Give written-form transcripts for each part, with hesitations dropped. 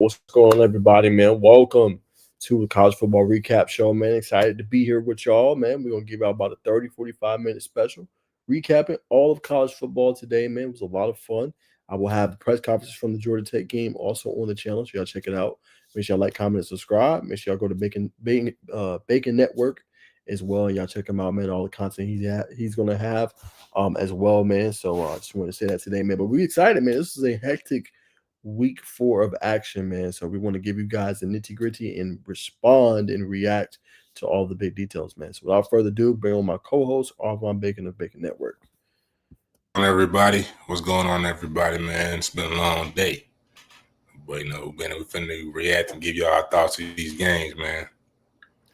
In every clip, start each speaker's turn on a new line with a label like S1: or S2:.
S1: What's going on, everybody, man? Welcome to the College Football Recap Show, man. Excited to be here with y'all, man. We're going to give out about a 30-45 minute special recapping all of college football today, man. It was a lot of fun. I will have the press conferences from the Georgia Tech game also on the channel, so y'all check it out. Make sure y'all like, comment, and subscribe. Make sure y'all go to Bacon Network as well. Y'all check him out, man. All the content he's going to have as well, man. So I just want to say that today, man. But we're excited, man. This is a hectic week 4 of action, man. So we want to give you guys the nitty gritty and respond and react to all the big details, man. So without further ado, bring on my co-host, Arvon Bacon of Bacon Network.
S2: Everybody, what's going on, everybody, man? It's been a long day, but we're finna react and give you our thoughts of these games, man.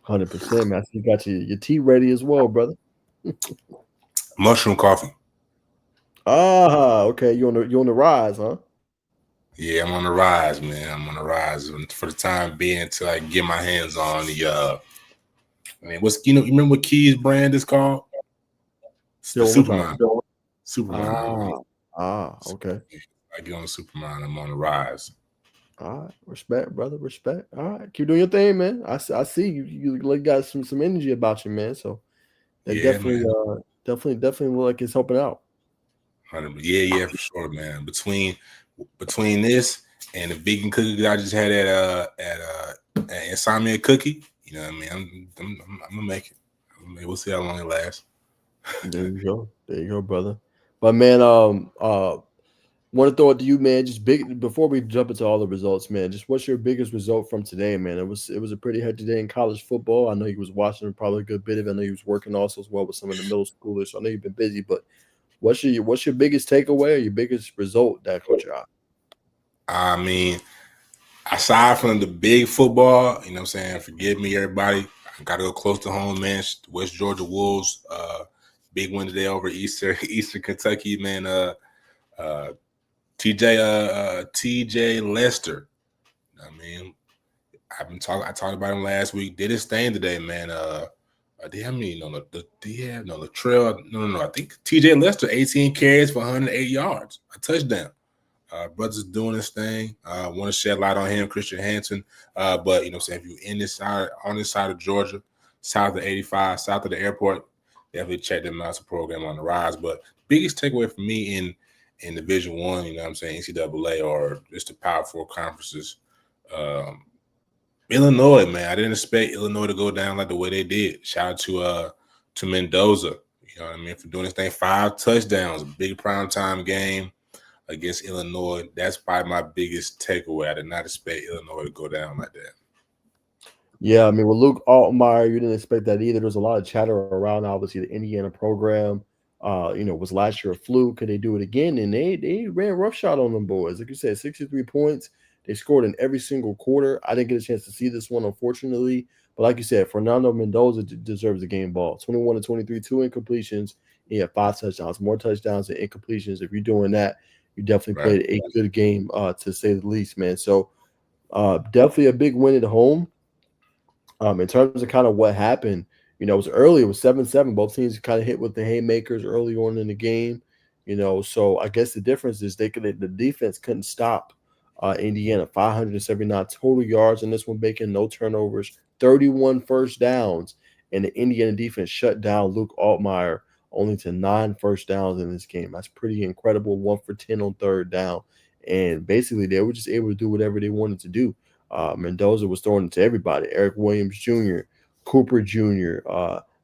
S1: 100%, man. I see you got your tea ready as well, brother.
S2: Mushroom coffee.
S1: Okay. You on the rise, huh?
S2: Yeah, I'm on the rise, man. I'm on the rise for the time being until I get my hands on the. You remember what Key's brand is called? The Superman. Superman.
S1: Okay.
S2: I get on the Superman. I'm on the rise.
S1: All right, respect, brother, respect. All right, keep doing your thing, man. I see you got some energy about you, man. So that definitely look like it's helping out.
S2: Yeah, for sure, man. Between this and the vegan cookie that I just had at Insomnia Cookie, you know what I mean? I'm gonna make it. We'll see how long it lasts.
S1: There you go, brother. But man, want to throw it to you, man. Just big before we jump into all the results, man. Just what's your biggest result from today, man? It was a pretty hectic day in college football. I know you was watching probably a good bit of it. I know you was working also as well with some of the middle schoolers. So I know you've been busy, but what's your biggest takeaway or your biggest result that caught your eye?
S2: I mean, aside from the big football, you know what I'm saying? Forgive me, everybody. I got to go close to home, man. West Georgia Wolves, big win today over Eastern Kentucky, man. TJ Lester. I mean, I talked about him last week. Did his thing today, man. Latrell. No. I think TJ Lester, 18 carries for 108 yards, a touchdown. Brother's doing his thing. Want to shed light on him, Christian Hansen. But if you're on this side of Georgia, south of 85, south of the airport, definitely check them out. It's a program on the rise. But biggest takeaway for me in Division One, NCAA or just the Power Four conferences, Illinois, man. I didn't expect Illinois to go down like the way they did. Shout out to Mendoza, for doing this thing. 5 touchdowns, big primetime game against Illinois. That's probably my biggest takeaway. I did not expect Illinois to go down like that.
S1: Yeah, I mean, with Luke Altmaier, you didn't expect that either. There's a lot of chatter around, obviously, the Indiana program. Was last year a fluke? Could they do it again? And they ran roughshod on them boys. Like you said, 63 points. They scored in every single quarter. I didn't get a chance to see this one, unfortunately. But like you said, Fernando Mendoza deserves a game ball. 21 to 23, 2 incompletions. He had 5 touchdowns, more touchdowns than incompletions. If you're doing that, you definitely played a good game, to say the least, man. So definitely a big win at home. In terms of kind of what happened, it was early. It was 7-7. Both teams kind of hit with the haymakers early on in the game. So I guess the difference is the defense couldn't stop Indiana. 579 total yards in this one, Bacon, no turnovers, 31 first downs, and the Indiana defense shut down Luke Altmaier only to 9 first downs in this game. That's pretty incredible. 1 for 10 on third down, and basically they were just able to do whatever they wanted to do. Mendoza was throwing it to everybody. Eric Williams Jr., Cooper Jr.,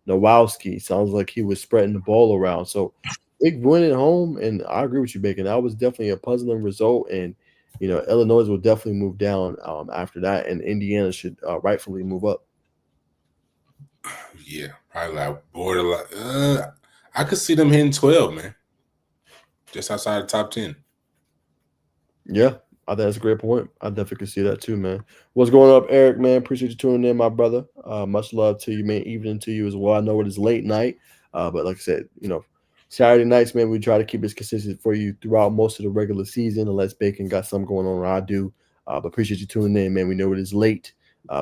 S1: Nowowski. Sounds like he was spreading the ball around. So big win at home, and I agree with you, Bacon. That was definitely a puzzling result, and Illinois will definitely move down after that, and Indiana should rightfully move up.
S2: Yeah, probably like borderline. I could see them hitting 12, man. Just outside the top 10.
S1: Yeah, I think that's a great point. I definitely can see that too, man. What's going up, Eric, man? Appreciate you tuning in, my brother. Much love to you, man. Evening to you as well. I know it is late night, but like I said, Saturday nights, man, we try to keep this consistent for you throughout most of the regular season, unless Bacon got something going on, or I do. But appreciate you tuning in, man. We know it is late.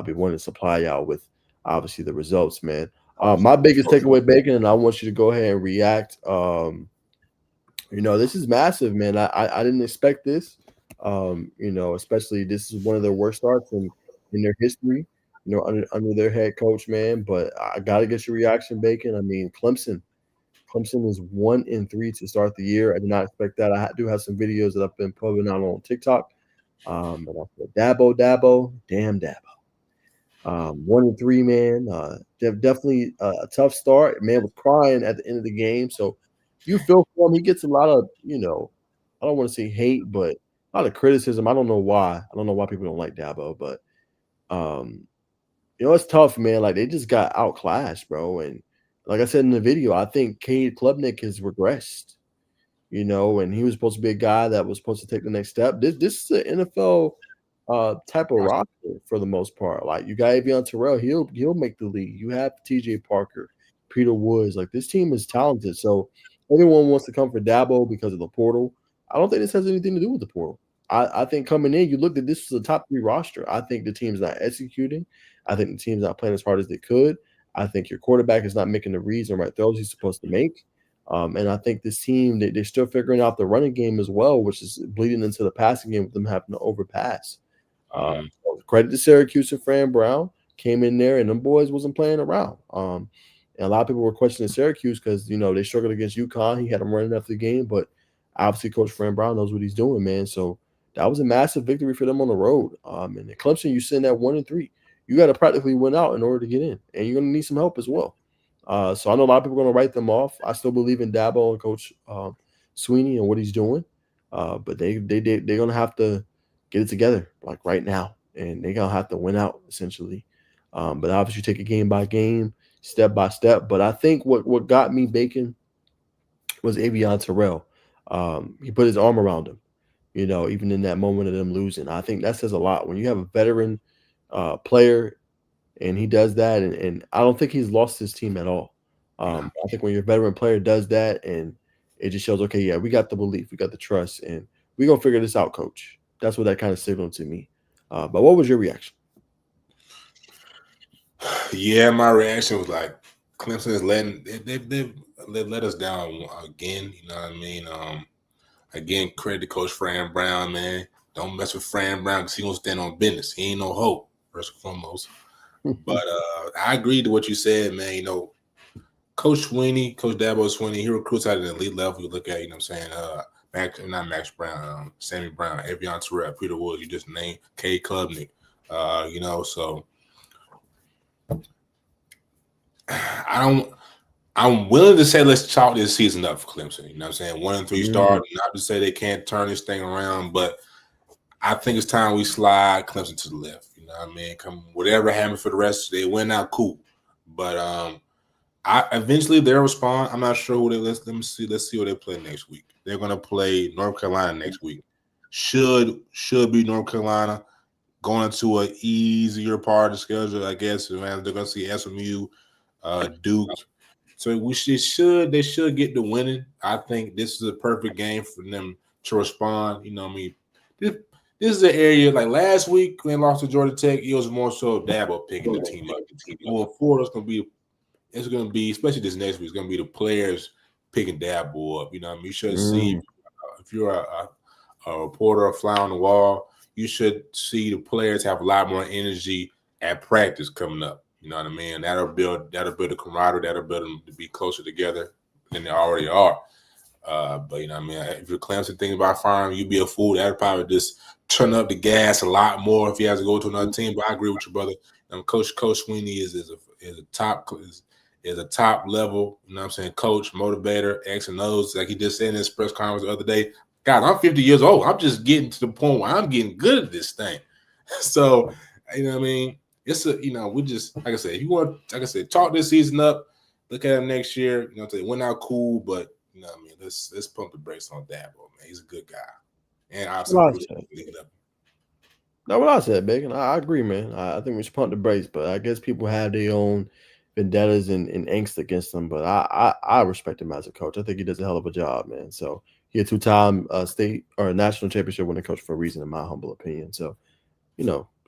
S1: We want to supply y'all with obviously the results, man. My biggest takeaway, Bacon, and I want you to go ahead and react. This is massive, man. I didn't expect this. Especially this is one of their worst starts in their history, under their head coach, man. But I gotta get your reaction, Bacon. I mean, Clemson is 1-3 to start the year. I did not expect that. Do have some videos that I've been putting out on TikTok. But I said, Dabo, damn Dabo. 1-3, man. Definitely a tough start. Man was crying at the end of the game, so you feel for him. He gets a lot of, I don't want to say hate, but a lot of criticism. I don't know why. I don't know why people don't like Dabo, but um, it's tough, man. Like they just got outclassed, bro. And like I said in the video, I think Cade Klubnik has regressed. And he was supposed to be a guy that was supposed to take the next step. This is an NFL type of roster for the most part. Like you got Avion Terrell, he'll make the league. You have TJ Parker, Peter Woods. Like this team is talented. So everyone wants to come for Dabo because of the portal. I don't think this has anything to do with the portal. I think coming in, you looked at this was a top 3 roster. I think the team's not executing. I think the team's not playing as hard as they could. I think your quarterback is not making the reads and right throws he's supposed to make. And I think this team, they're still figuring out the running game as well, which is bleeding into the passing game with them having to overpass. So credit to Syracuse and Fran Brown came in there, and them boys wasn't playing around. And a lot of people were questioning Syracuse because they struggled against UConn. He had them running after the game, but obviously Coach Fran Brown knows what he's doing, man. So that was a massive victory for them on the road. And at Clemson, you sitting at 1-3. You got to practically win out in order to get in, and you're going to need some help as well. So I know a lot of people are going to write them off. I still believe in Dabo and Coach Sweeney and what he's doing, but they're going to have to get it together like right now, and they're going to have to win out essentially. But obviously, take it game by game, step by step. But I think what got me, Bacon, was Avion Terrell. He put his arm around him, even in that moment of them losing. I think that says a lot when you have a veteran player and he does that, and I don't think he's lost his team at all. I think when your veteran player does that, and it just shows, okay, yeah, we got the belief, we got the trust, and we're going to figure this out, coach. That's what that kind of signaled to me. But what was your reaction?
S2: Yeah, my reaction was like Clemson is they've let us down again. You know what I mean? Again, credit to Coach Fran Brown, man. Don't mess with Fran Brown because he gonna stand on business. He ain't no hope, first and foremost. But I agree to what you said, man. Coach Sweeney, Coach Dabo Sweeney, he recruits at an elite level. You look at, not Max Brown, Sammy Brown, Avion Terrell, Peter Woods, you just named Cade Klubnik. So I'm willing to say let's chalk this season up for Clemson. You know what I'm saying? 1-3 start. Not to say they can't turn this thing around, but I think it's time we slide Clemson to the left. You know what I mean? Come whatever happens for the rest, they win out, cool. But eventually they'll respond. I'm not sure who they let's see who they play next week. They're gonna play North Carolina next week. Should be North Carolina going into an easier part of the schedule, I guess. Man, they're gonna see SMU, Duke. So they should get the winning. I think this is a perfect game for them to respond. You know what I mean? This is the area like last week when they lost to Georgia Tech, it was more so Dabo picking the team up. Going forward, it's gonna be, especially this next week, it's gonna be the players picking Dabo up. You know what I mean? You should see if you're a reporter, a fly on the wall, you should see the players have a lot more energy at practice coming up. You know what I mean? That'll build a camaraderie, that'll build them to be closer together than they already are. But you know what I mean? If you're Clemson thinking about firing, you'd be a fool. That'd probably just turn up the gas a lot more if he has to go to another team. But I agree with you, brother. Coach Sweeney is a top level, you know what I'm saying, coach, motivator, X and O's, like he just said in his press conference the other day. God, I'm 50 years old. I'm just getting to the point where I'm getting good at this thing. So, you know what I mean? It's we just, like I said, if you want, like I said, talk this season up, look at him next year. You know, they went out cool, but you know what I mean? Let's pump the brakes on Dabo, man. He's a good guy. And obviously,
S1: That's what I said, Bacon. I agree, man. I think we should pump the brakes, but I guess people have their own vendettas and angst against him. But I respect him as a coach. I think he does a hell of a job, man. So he had 2-time state or national championship winning coach for a reason, in my humble opinion. So,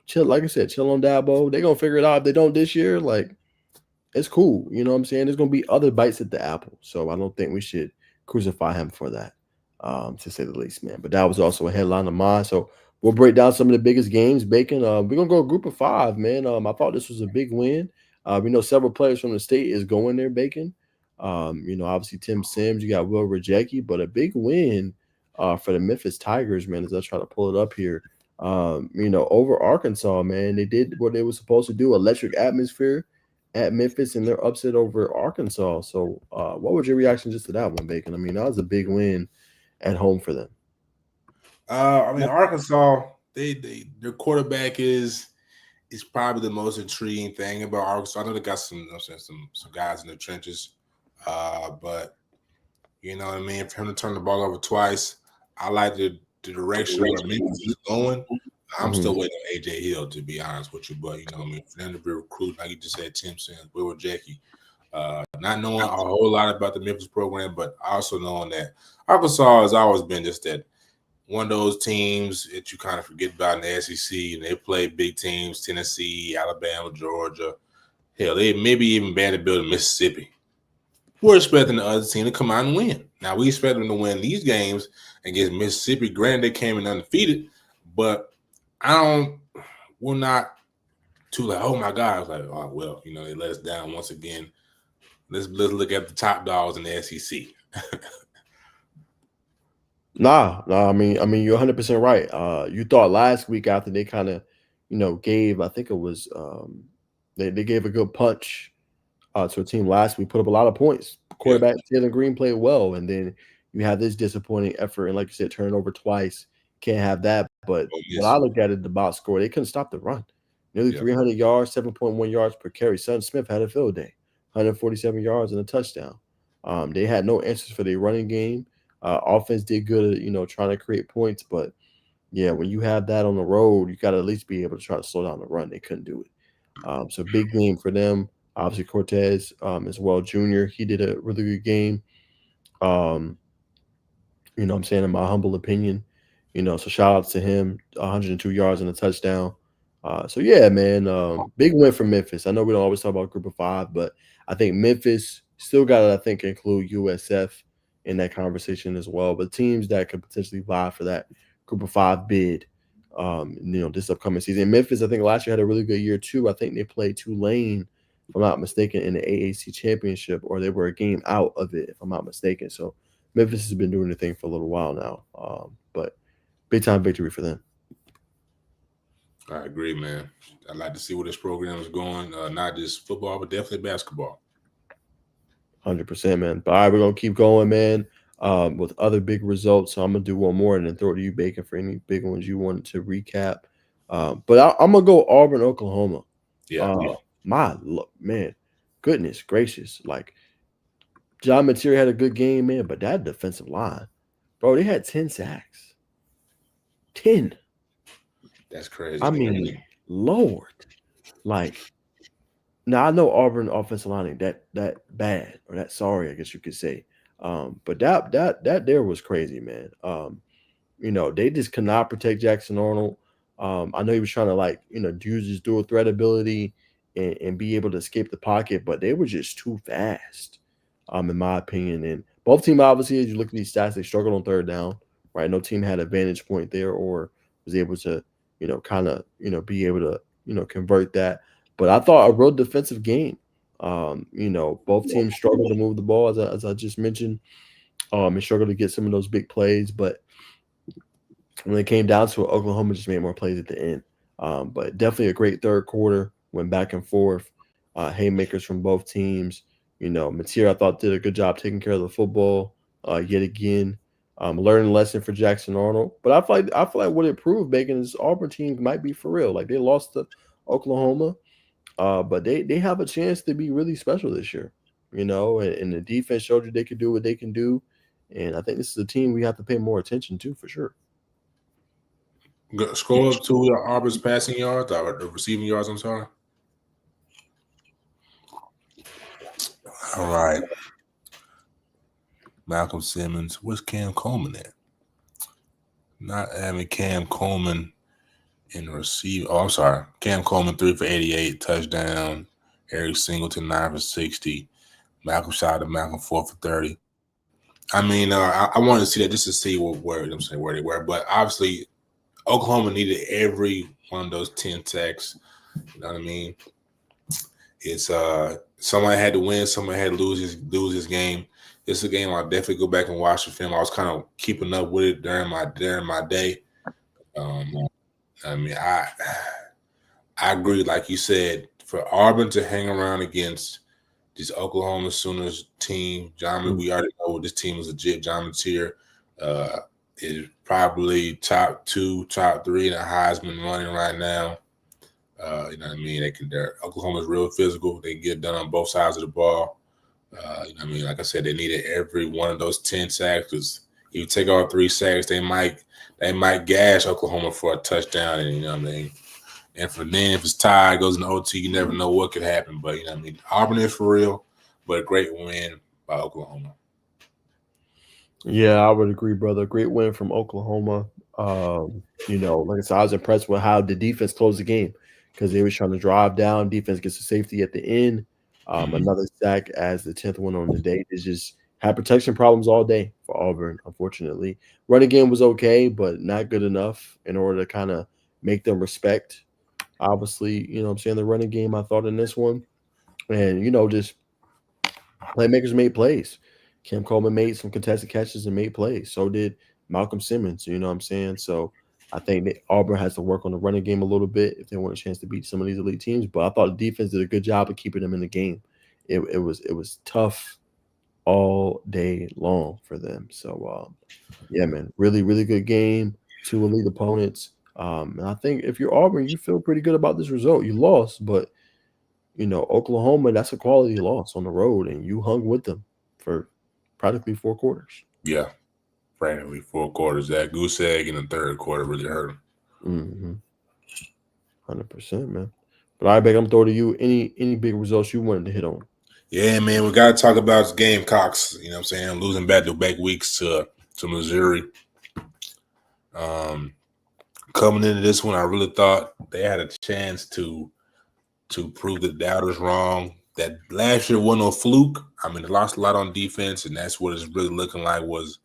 S1: chill. Like I said, chill on Dabo. They're gonna figure it out. If they don't this year, like it's cool. You know what I'm saying? There's gonna be other bites at the apple. So I don't think we should crucify him for that. to say the least, man. But that was also a headline of mine. So we'll break down some of the biggest games. Bacon. We're gonna go group of five, man. I thought this was a big win. We know several players from the state is going there, Bacon. Obviously Tim Sims, you got Will Rejecki, but a big win for the Memphis Tigers, man, as I try to pull it up here. Over Arkansas, man, they did what they were supposed to do, electric atmosphere at Memphis, and they're upset over Arkansas. So what was your reaction just to that one, Bacon? I mean, that was a big win at home for them.
S2: Arkansas, their quarterback is probably the most intriguing thing about Arkansas. I know they got some guys in the trenches, but you know what I mean. For him to turn the ball over twice, I like the direction where Memphis is going. I'm still waiting on AJ Hill, to be honest with you, but you know what I mean. For them to be recruiting, like you just said, Tim Sims, Will Jackie, not knowing a whole lot about the Memphis program, but also knowing that Arkansas has always been just that one of those teams that you kind of forget about in the SEC, and they play big teams, Tennessee, Alabama, Georgia. Hell, they maybe even Vanderbilt and Mississippi. We're expecting the other team to come out and win. Now, we expect them to win these games against Mississippi. Granted, they came in undefeated, but we're not too like, oh my God. I was like, oh, well, they let us down once again. Let's look at the top dogs in the SEC.
S1: Nah. I mean, you're 100% right. You thought last week after they kind of, gave, I think it was, they gave a good punch to a team last week, put up a lot of points. Quarterback Taylor Green played well, and then you have this disappointing effort, and like you said, turn it over twice. Can't have that. But when I look at it, the box score, they couldn't stop the run. Nearly 300 yards, 7.1 yards per carry. Son Smith had a field day, 147 yards and a touchdown. They had no answers for their running game. Offense did good at, trying to create points. But, yeah, when you have that on the road, you got to at least be able to try to slow down the run. They couldn't do it. So big game for them. Obviously, Cortez as well, Jr., he did a really good game. I'm saying, in my humble opinion. So shout outs to him, 102 yards and a touchdown. So yeah, man, big win for Memphis. I know we don't always talk about group of five, but I think Memphis still got to, I think, include USF in that conversation as well. But teams that could potentially vie for that group of five bid, this upcoming season. Memphis, I think last year had a really good year too. I think they played Tulane, if I'm not mistaken, in the AAC championship, or they were a game out of it, if I'm not mistaken. So Memphis has been doing the thing for a little while now. But big time victory for them.
S2: I agree, man. I'd like to see where this program is going. Not just football, but definitely basketball.
S1: 100%, man. But all right, we're going to keep going, man, with other big results. So I'm going to do one more and then throw it to you, Bacon, for any big ones you wanted to recap. But I'm going to go Auburn, Oklahoma.
S2: Yeah.
S1: Man, goodness gracious. Like, John Material had a good game, man, but that defensive line, bro, they had 10 sacks. 10.
S2: That's crazy.
S1: I mean, Lord. Like, now I know Auburn offensive line ain't that bad or that sorry, I guess you could say. But that there was crazy, man. They just could not protect Jackson Arnold. I know he was trying to use his dual threat ability and be able to escape the pocket, but they were just too fast, in my opinion. And both teams, obviously, as you look at these stats, they struggled on third down, right? No team had a vantage point there or was able to, be able to, convert that. But I thought a real defensive game. Both teams struggled to move the ball, as I just mentioned, and struggled to get some of those big plays. But when it came down to it, Oklahoma just made more plays at the end. But definitely a great third quarter, went back and forth. Haymakers from both teams. Mateer, I thought, did a good job taking care of the football yet again. Learning a lesson for Jackson Arnold. But I feel like what it proved, Bacon, is Auburn team might be for real. Like, they lost to Oklahoma, but they have a chance to be really special this year. And the defense showed you they could do what they can do. And I think this is a team we have to pay more attention to for sure.
S2: Scroll up to Auburn's passing yards, or the receiving yards, I'm sorry. All right. Malcolm Simmons. Where's Cam Coleman at? Not having Cam Coleman in the receive. Oh, I'm sorry. Cam Coleman 3 for 88, touchdown. Eric Singleton 9 for 60. Malcolm 4 for 30. I mean, I wanted to see that just to see where I'm saying where they were, but obviously Oklahoma needed every one of those 10 sacks. You know what I mean? It's somebody had to win, somebody had to lose his game. It's a game I'll definitely go back and watch the film. I was kind of keeping up with it during my day. I mean, I agree, like you said, for Auburn to hang around against this Oklahoma Sooners team, John, we already know this team is legit. John Mateer is probably top 2, top 3 in the Heisman running right now. You know what I mean? Oklahoma's real physical. They get done on both sides of the ball. You know what I mean? Like I said, they needed every one of those 10 sacks because if you take all 3 sacks, they might gash Oklahoma for a touchdown. And you know what I mean? And for then, if it's tied, goes in OT, you never know what could happen. But you know what I mean? Auburn is for real, but a great win by Oklahoma.
S1: Yeah, I would agree, brother. Great win from Oklahoma. Like I said, I was impressed with how the defense closed the game because they were trying to drive down. Defense gets the safety at the end. Another sack as the 10th one on the day. They just had protection problems all day for Auburn, unfortunately. Running game was okay, but not good enough in order to kind of make them respect. Obviously, I'm saying the running game, I thought in this one. And, just playmakers made plays. Cam Coleman made some contested catches and made plays. So did Malcolm Simmons. You know what I'm saying? So I think that Auburn has to work on the running game a little bit if they want a chance to beat some of these elite teams. But I thought the defense did a good job of keeping them in the game. It was tough all day long for them. So yeah, man, really, really good game. 2 elite opponents. And I think if you're Auburn, you feel pretty good about this result. You lost, but Oklahoma, that's a quality loss on the road, and you hung with them for practically 4 quarters.
S2: Yeah, practically 4 quarters. That goose egg in the third quarter really hurt him.
S1: 100%, man. But all right, Beck, I'm throwing to you. Any big results you wanted to hit on?
S2: Yeah, man, we got to talk about Gamecocks. You know what I'm saying? Losing back-to-back weeks to Missouri. Coming into this one, I really thought they had a chance to prove the doubters wrong. That last year wasn't a fluke. I mean, they lost a lot on defense, and that's what it's really looking like was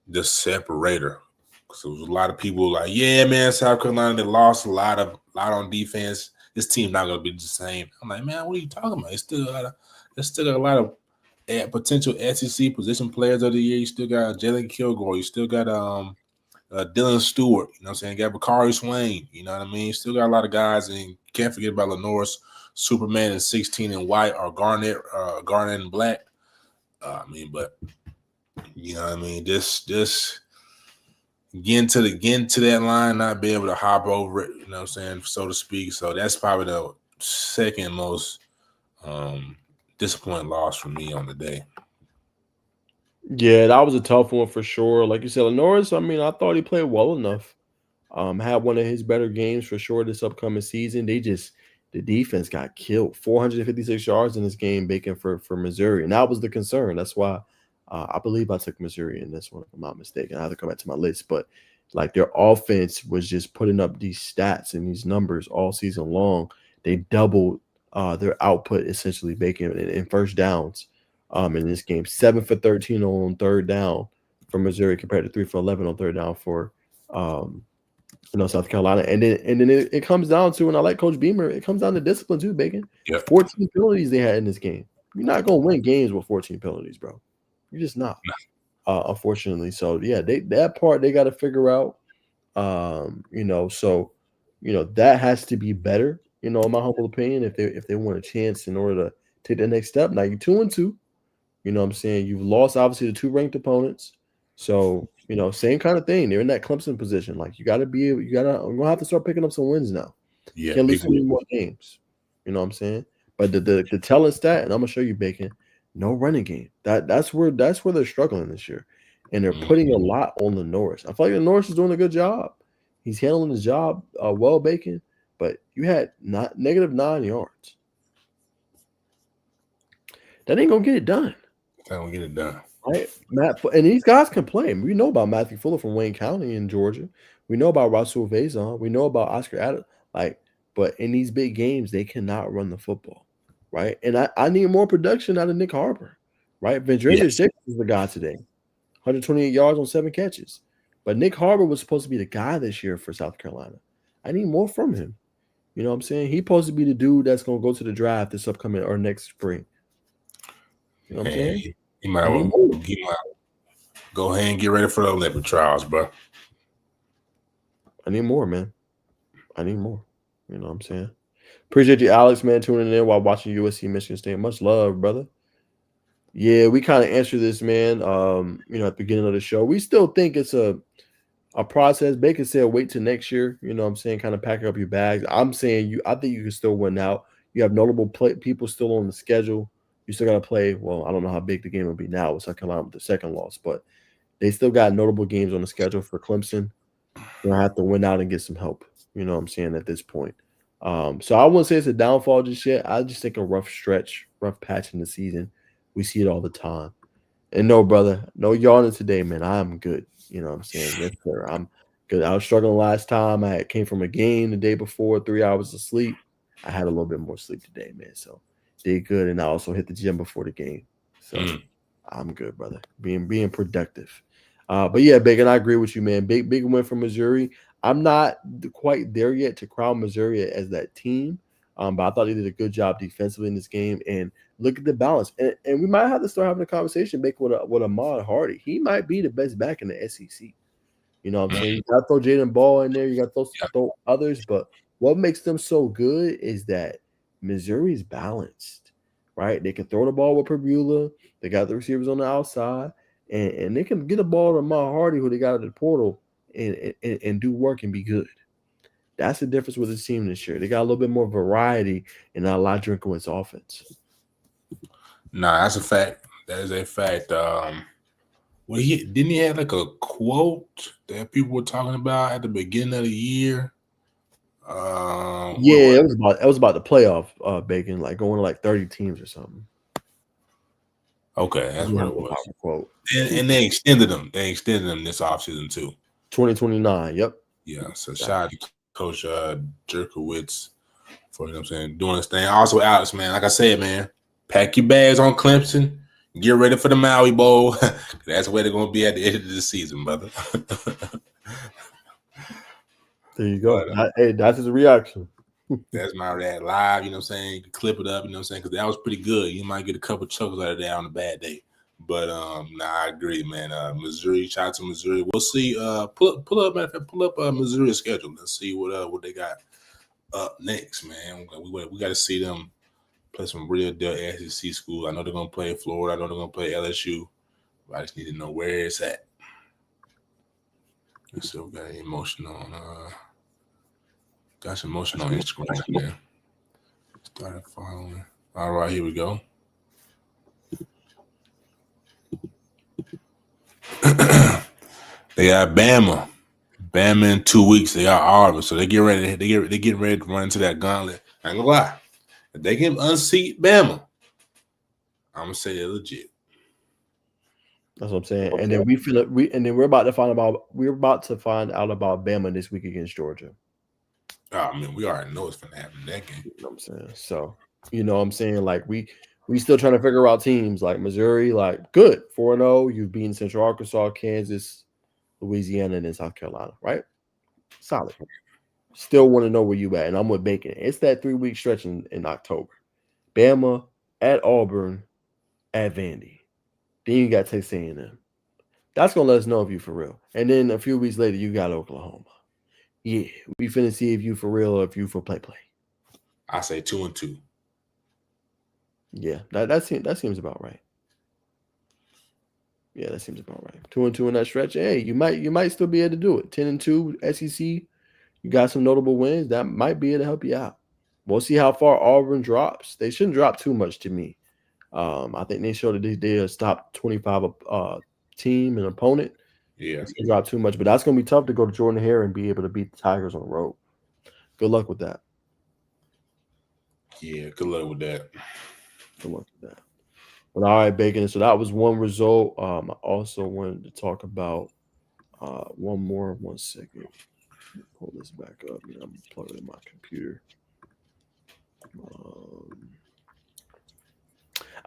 S2: the separator. Because there was a lot of people like, yeah, man, South Carolina, they lost a lot on defense. This team's not going to be the same. I'm like, man, what are you talking about? They still got a lot of potential SEC position players of the year. You still got Jalen Kilgore. You still got Dylan Stewart. You know what I'm saying? You got Bakari Swain. You know what I mean? You still got a lot of guys, and you can't forget about Lenore's Superman in 16 and white or Garnet and black. But you know what I mean? Just getting to that line, not be able to hop over it, you know what I'm saying, so to speak. So that's probably the second most disappointing loss for me on the day.
S1: Yeah, that was a tough one for sure. Like you said, Lenore's, I thought he played well enough. Had one of his better games for sure this upcoming season. The defense got killed. 456 yards in this game, Bacon for Missouri. And that was the concern. That's why I believe I took Missouri in this one, if I'm not mistaken. I have to come back to my list. But like their offense was just putting up these stats and these numbers all season long. They doubled their output essentially, Bacon, in first downs in this game. 7 for 13 on third down for Missouri compared to 3 for 11 on third down for South Carolina. And then it comes down to, and I like Coach Beamer, it comes down to discipline too, Bacon.
S2: Yep.
S1: 14 penalties they had in this game. You're not going to win games with 14 penalties, bro. You're just not. Unfortunately. So, yeah, that part they got to figure out. That has to be better, in my humble opinion, if they want a chance in order to take the next step. Now, you're 2-2. You know what I'm saying? You've lost, obviously, the 2 ranked opponents. So, same kind of thing. They're in that Clemson position. Like, we're going to have to start picking up some wins now.
S2: Yeah,
S1: can't lose any more games. You know what I'm saying? But the telling stat, and I'm going to show you, Bacon, no running game. That's where they're struggling this year. And they're putting a lot on the Norris. I feel like the Norris is doing a good job. He's handling his job well, Bacon. But you had -9 yards. That ain't going to get it done. Right? And these guys can play. We know about Matthew Fuller from Wayne County in Georgia. We know about Rasul Faison. We know about Oscar Adams. But in these big games, they cannot run the football, right? And I need more production out of Nick Harper, right? Vendrell
S2: Yes.
S1: Jacobs was the guy today, 128 yards on 7 catches. But Nick Harbor was supposed to be the guy this year for South Carolina. I need more from him. You know what I'm saying? He's supposed to be the dude that's going to go to the draft this upcoming or next spring. You know what I'm saying?
S2: Hey,
S1: I need more.
S2: he might go ahead and get ready for the Olympic trials, bro.
S1: I need more, man. I need more. You know what I'm saying? Appreciate you, Alex, man, tuning in while watching USC Michigan State. Much love, brother. Yeah, we kind of answered this, man. At the beginning of the show. We still think it's a process. Baker said wait till next year. You know what I'm saying? Kind of pack up your bags. I'm saying I think you can still win out. You have notable people still on the schedule. You still got to play. Well, I don't know how big the game will be now with South Carolina with the second loss, but they still got notable games on the schedule for Clemson. You're gonna have to win out and get some help. You know what I'm saying at this point. So I wouldn't say it's a downfall just yet. I just think a rough stretch, rough patch in the season. We see it all the time. And no, brother, no yawning today, man. I'm good. You know what I'm saying? Yes, sir. I'm good. I was struggling last time. I came from a game the day before, 3 hours of sleep. I had a little bit more sleep today, man. So did good. And I also hit the gym before the game. So I'm good, brother. Being productive. But yeah, Bacon, I agree with you, man. Big win for Missouri. I'm not quite there yet to crown Missouri as that team. But I thought they did a good job defensively in this game. And look at the balance. And we might have to start having a conversation, Bacon, with Ahmad Hardy. He might be the best back in the SEC. You know what I'm saying? You got to throw Jaden Ball in there. You got to throw others. But what makes them so good is that Missouri's balanced, right? They can throw the ball with Purbulla. They got the receivers on the outside. And they can get a ball to Ahmad Hardy, who they got at the portal, and do work and be good. That's the difference with this team this year. They got a little bit more variety in Elijah Drinkwitz offense.
S2: Nah, that's a fact. That is a fact. Well, he have like a quote that people were talking about at the beginning of the year.
S1: It was about the playoff, Bacon, like going to like 30 teams or something.
S2: Okay, that's what it was.
S1: Quote.
S2: And they extended them. They extended them this offseason too.
S1: 2029. Yep.
S2: Yeah. So shout out to Coach Jerkowitz for, you know what I'm saying, doing this thing. Also, Alex, man, like I said, man, pack your bags on Clemson. Get ready for the Maui Bowl. That's where they're gonna be at the end of the season, brother.
S1: There you go. Hey, that's his reaction.
S2: That's my react live. You know what I'm saying? You can clip it up. You know what I'm saying? Because that was pretty good. You might get a couple chuckles out of that on a bad day. But I agree, man. Missouri, shout out to Missouri. We'll see. Pull up Missouri's schedule. Let's see what they got up next, man. We got to see them play some real deal SEC school. I know they're gonna play Florida. I know they're gonna play LSU. But I just need to know where it's at. Let's see, we got emotion on. Got some emotion on Instagram, man. Started following. All right, here we go. They got Bama. Bama in 2 weeks. They got Auburn, so they get ready. They getting ready to run into that gauntlet. I ain't gonna lie. If they can unseat Bama, I'm gonna say they're legit.
S1: That's what I'm saying. And then we're about to find out about Bama this week against Georgia.
S2: Oh, I mean, we already know it's gonna happen in that game.
S1: You know what I'm saying? So, you know what I'm saying? Like we still trying to figure out teams like Missouri, like good 4-0. You've beaten Central Arkansas, Kansas, Louisiana, and then South Carolina, right? Solid. Still want to know where you at, and I'm with Bacon. It's that 3-week stretch in October. Bama at Auburn, at Vandy. Then you got Texas A&M. That's gonna let us know if you for real. And then a few weeks later, you got Oklahoma. Yeah, we finna see if you for real or if you for play.
S2: I say 2-2.
S1: Yeah, that seems about right. Yeah, that seems about right. 2-2 in that stretch. Hey, you might still be able to do it. 10-2 SEC. You got some notable wins that might be able to help you out. We'll see how far Auburn drops. They shouldn't drop too much to me. I think they showed that they stop 25 team and opponent.
S2: Yeah,
S1: it's gonna drop too much, but that's gonna be tough to go to Jordan Hare and be able to beat the Tigers on the road. Good luck with that.
S2: Yeah, good luck with that.
S1: Good luck with that. But all right, Bacon. So that was one result. I also wanted to talk about one more. 1 second. Pull this back up. I'm plugging in my computer.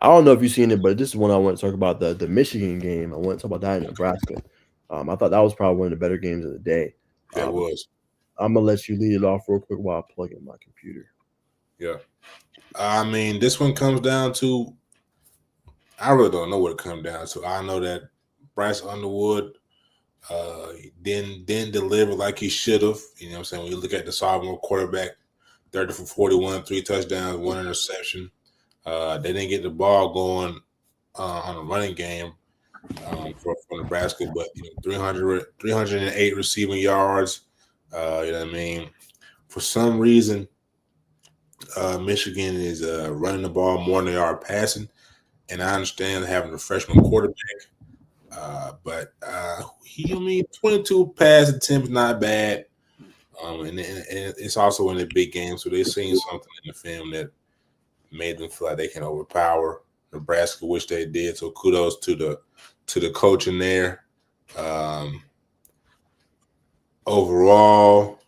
S1: I don't know if you've seen it, but this is one I want to talk about the Michigan game. I want to talk about that in Nebraska. I thought that was probably one of the better games of the day.
S2: That
S1: But
S2: was,
S1: I'm gonna let you lead it off real quick while I plug in my computer.
S2: yeah. I mean, this one comes down to, I really don't know what it comes down to. I know that Bryce Underwood didn't deliver like he should have. You know what I'm saying? When you look at the sophomore quarterback, 30 for 41, 3 touchdowns, 1 interception. They didn't get the ball going on a running game for Nebraska, but 308 receiving yards. You know what I mean? For some reason, Michigan is running the ball more than they are passing, and I understand having a freshman quarterback. But I mean, 22 pass attempts not bad. And it's also in the big game, so they're seeing something in the film that made them feel like they can overpower Nebraska, which they did. So kudos to the coach in there. Overall,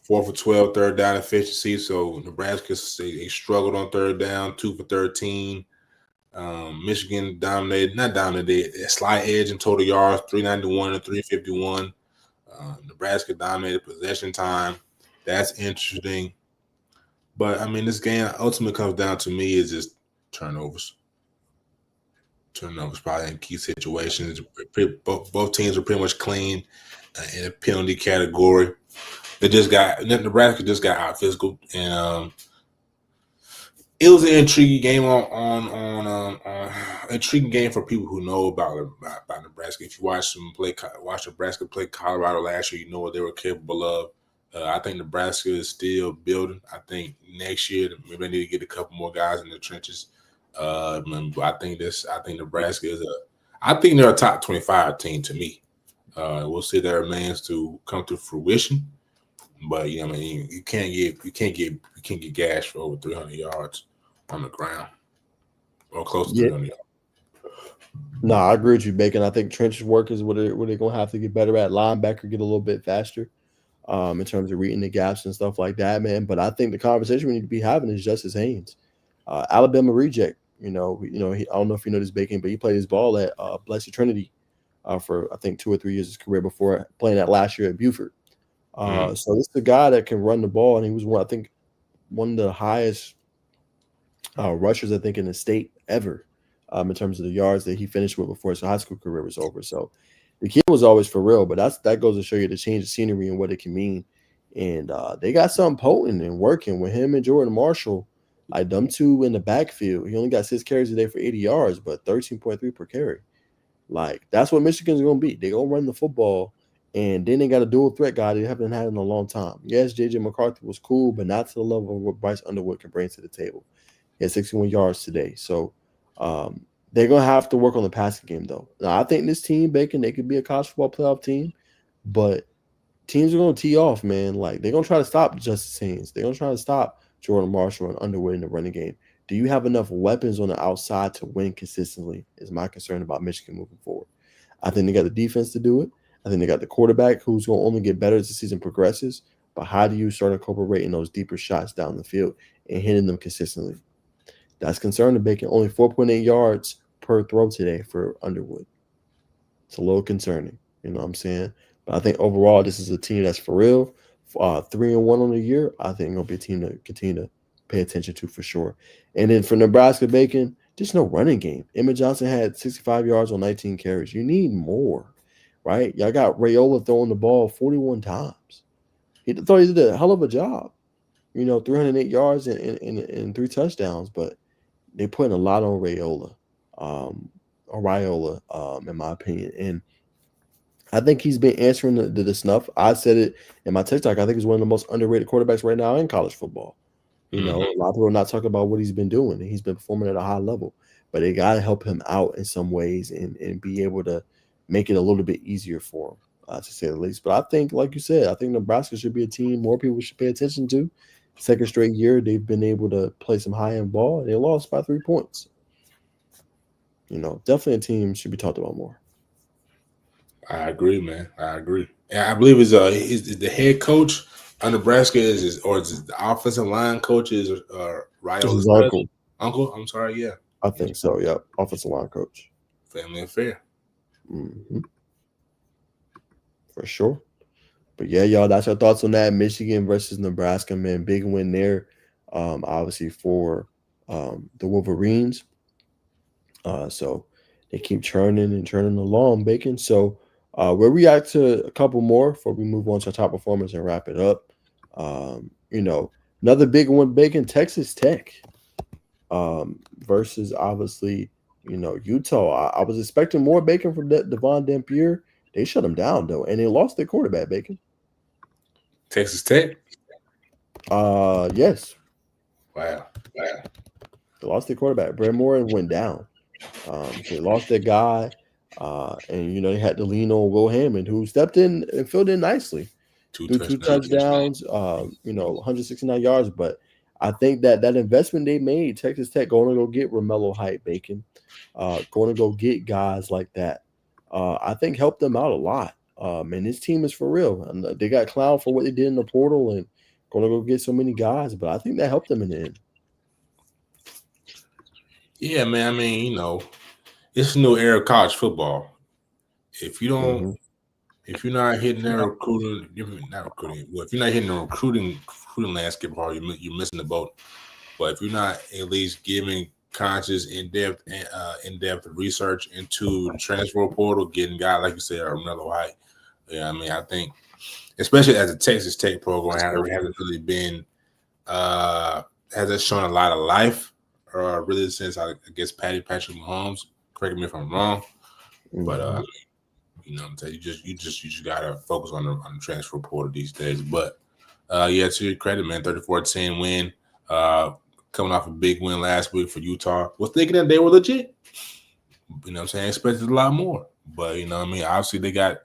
S2: 4 for 12, third down efficiency. So Nebraska, they struggled on third down, 2 for 13. Michigan not dominated, a slight edge in total yards, 391 to 351. Nebraska dominated possession time. That's interesting. But I mean, this game ultimately comes down to me is just turnovers. Turnovers probably in key situations. Both teams are pretty much clean in a penalty category. Nebraska just got out physical, and it was an intriguing game on intriguing game for people who know about Nebraska. If you watch Nebraska play Colorado last year, you know what they were capable of. I think Nebraska is still building. I think next year maybe they need to get a couple more guys in the trenches. I think Nebraska I think they're a top 25 team to me. We'll see that remains to come to fruition. But I mean, you can't get gashed for over 300 yards on the ground or close to
S1: Yeah,
S2: 300 yards.
S1: no, I agree with you, Bacon. I think trenches work is what they're gonna have to get better at. Linebacker get a little bit faster, in terms of reading the gaps and stuff like that, man. But I think the conversation we need to be having is Justice Haynes, Alabama reject. I don't know if you know this, Bacon, but he played his ball at Blessed Trinity for I think 2 or 3 years of his career before playing that last year at Buford. So this is a guy that can run the ball, and he was one of the highest rushers I think in the state ever, in terms of the yards that he finished with before his high school career was over. So the kid was always for real, but that goes to show you the change of scenery and what it can mean. And they got something potent and working with him and Jordan Marshall, like them two in the backfield. He only got 6 carries a day for 80 yards, but 13.3 per carry. Like that's what Michigan's gonna be. They're gonna run the football, and then they got a dual threat guy they haven't had in a long time. Yes, JJ McCarthy was cool, but not to the level of what Bryce Underwood can bring to the table. He had 61 yards today. So they're gonna have to work on the passing game though. Now I think this team, Bacon, they could be a college football playoff team, but teams are gonna tee off, man. Like they're gonna try to stop Justice Haynes. They're gonna try to stop Jordan Marshall and Underwood in the running game. Do you have enough weapons on the outside to win consistently? Is my concern about Michigan moving forward. I think they got the defense to do it. I think they got the quarterback who's going to only get better as the season progresses. But how do you start incorporating those deeper shots down the field and hitting them consistently? That's concerning. Bacon only 4.8 yards per throw today for Underwood. It's a little concerning. You know what I'm saying? But I think overall, this is a team that's for real. 3-1 on the year. I think it'll be a team to continue to pay attention to for sure. And then for Nebraska, Bacon, just no running game. Emmett Johnson had 65 yards on 19 carries. You need more, right? Y'all got Rayola throwing the ball 41 times. He thought he did a hell of a job. 308 yards and 3 touchdowns, but they putting a lot on Rayola, in my opinion. And I think he's been answering the snuff. I said it in my TikTok. I think he's one of the most underrated quarterbacks right now in college football. A lot of people are not talking about what he's been doing. He's been performing at a high level, but they got to help him out in some ways and be able to make it a little bit easier for him, to say the least. But I think, like you said, I think Nebraska should be a team more people should pay attention to. Second straight year, they've been able to play some high-end ball, and they lost by 3 points. Definitely a team should be talked about more.
S2: I agree, man. I agree. And I believe is the head coach of Nebraska is the offensive line coach is
S1: This
S2: Ryola's
S1: is uncle.
S2: uncle. I'm sorry, yeah.
S1: I think so. Yep, offensive line coach.
S2: Family affair.
S1: Hmm. For sure. But yeah, y'all, that's our thoughts on that. Michigan versus Nebraska, man. Big win there. Obviously for the Wolverines. So they keep churning and churning along, Bacon. So we'll react to a couple more before we move on to our top performance and wrap it up. Another big one, Bacon, Texas Tech versus obviously, Utah. I was expecting more, Bacon, from Devon Dampier. They shut him down though, and they lost their quarterback, Bacon.
S2: Texas Tech.
S1: Yes,
S2: Wow.
S1: they lost their quarterback. Brett Moore went down. So they lost their guy, and they had to lean on Will Hammond, who stepped in and filled in nicely,
S2: Two
S1: threw two
S2: touchdowns.
S1: touchdowns, 169 yards. But I think that investment they made, Texas Tech going to go get Romello Height, Bacon, going to go get guys like that. I think helped them out a lot. And this team is for real. And they got clowned for what they did in the portal and going to go get so many guys. But I think that helped them in the end.
S2: Yeah, man. I mean, it's a new era of college football. If you don't,
S1: Mm-hmm.
S2: if you're not hitting that recruiting, not recruiting. Well, if you're not hitting the recruiting landscape hard, you're missing the boat. But if you're not at least giving conscious, in-depth research into the transfer portal, getting guys like you said, Romello Height. Yeah, I mean, I think, especially as a Texas Tech program, hasn't really been, hasn't shown a lot of life, really since I guess Patrick Mahomes. Correct me if I'm wrong, but
S1: Mm-hmm.
S2: I'm saying, you just gotta focus on the transfer portal these days. But yeah, to your credit, man, 34-10 win. Coming off a big win last week for Utah. Was thinking that they were legit. You know what I'm saying? Expected a lot more. But obviously they got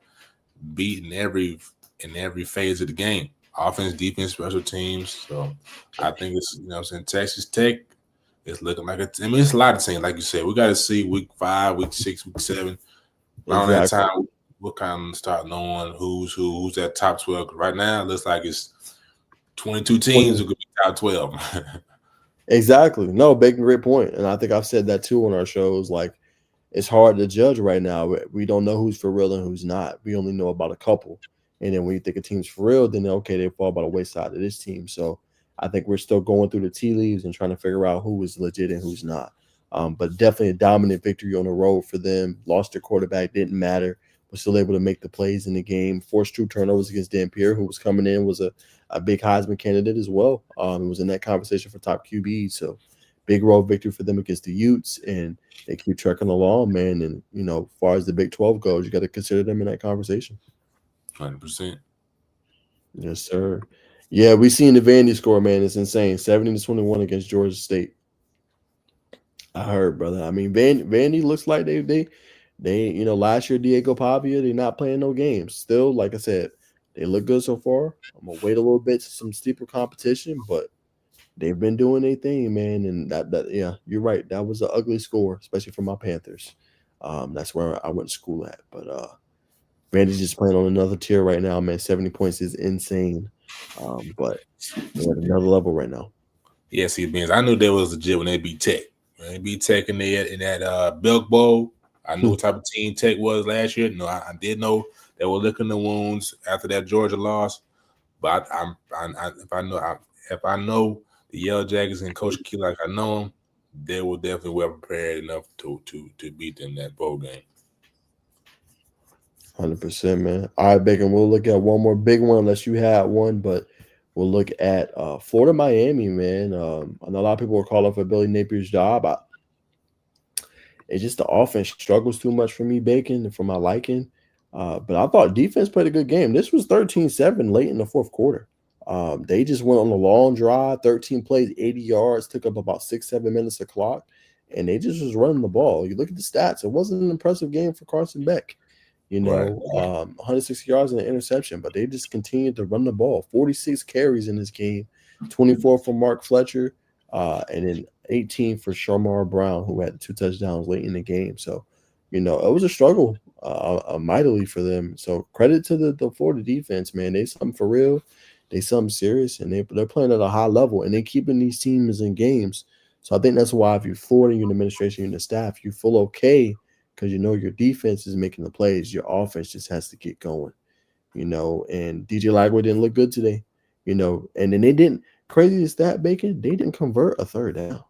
S2: beat in every phase of the game. Offense, defense, special teams. So I think it's Texas Tech is looking like it's a lot of teams, like you said. We gotta see week 5, week 6, week 7. Around that
S1: Exactly.
S2: time, we'll kind of start knowing who's that top 12. Right now, it looks like it's 22 teams who could be top 12.
S1: Exactly. No, Bacon, great point. And I think I've said that too on our shows. Like, it's hard to judge right now. We don't know who's for real and who's not. We only know about a couple. And then when you think a team's for real, then okay, they fall by the wayside of this team. So I think we're still going through the tea leaves and trying to figure out who is legit and who's not. But definitely a dominant victory on the road for them. Lost their quarterback, didn't matter. Was still able to make the plays in the game. Forced 2 turnovers against Dampier, who was coming in, was a big Heisman candidate as well. Was in that conversation for top QB. So big road victory for them against the Utes, and they keep trucking along, man. And as far as the Big 12 goes, you got to consider them in that conversation.
S2: 100%.
S1: Yes, sir. Yeah, we seen the Vandy score, man. It's insane. 70-21 against Georgia State. I heard, brother. I mean, Vandy looks like they last year Diego Pavia, they're not playing no games. Still, like I said, they look good so far. I'm gonna wait a little bit to some steeper competition, but they've been doing their thing, man. And that yeah, you're right. That was an ugly score, especially for my Panthers. That's where I went to school at. But Vandy's just playing on another tier right now, man. 70 points is insane. But they're at another level right now.
S2: Yeah, see, Benz, I knew they was legit when they beat Tech. When they beat Tech in that Belk Bowl, I knew what type of team Tech was last year. No, I did know they were licking the wounds after that Georgia loss. But if I know the Yellow Jackets and Coach Key like I know them, they were definitely well prepared enough to beat them that bowl game.
S1: 100%, man. All right, Bacon. We'll look at one more big one, unless you had one, but we'll look at Florida Miami, man. I know a lot of people are calling for Billy Napier's job. It's just the offense struggles too much for me, Bacon, for my liking. But I thought defense played a good game. This was 13-7 late in the fourth quarter. They just went on a long drive, 13 plays, 80 yards, took up about 6-7 minutes of clock, and they just was running the ball. You look at the stats, it wasn't an impressive game for Carson Beck.
S2: Right.
S1: 160 yards and an interception, but they just continued to run the ball. 46 carries in this game, 24 for Mark Fletcher, and then 18 for Shamar Brown, who had 2 touchdowns late in the game. So, it was a struggle mightily for them. So credit to the Florida defense, man. They something for real. They something serious, and they're playing at a high level, and they keeping these teams in games. So I think that's why if you're Florida, you're in the administration, you're in the staff, you feel okay because you know your defense is making the plays. Your offense just has to get going, and DJ Lagway didn't look good today, and then they didn't crazy as that Bacon, they didn't convert a third down.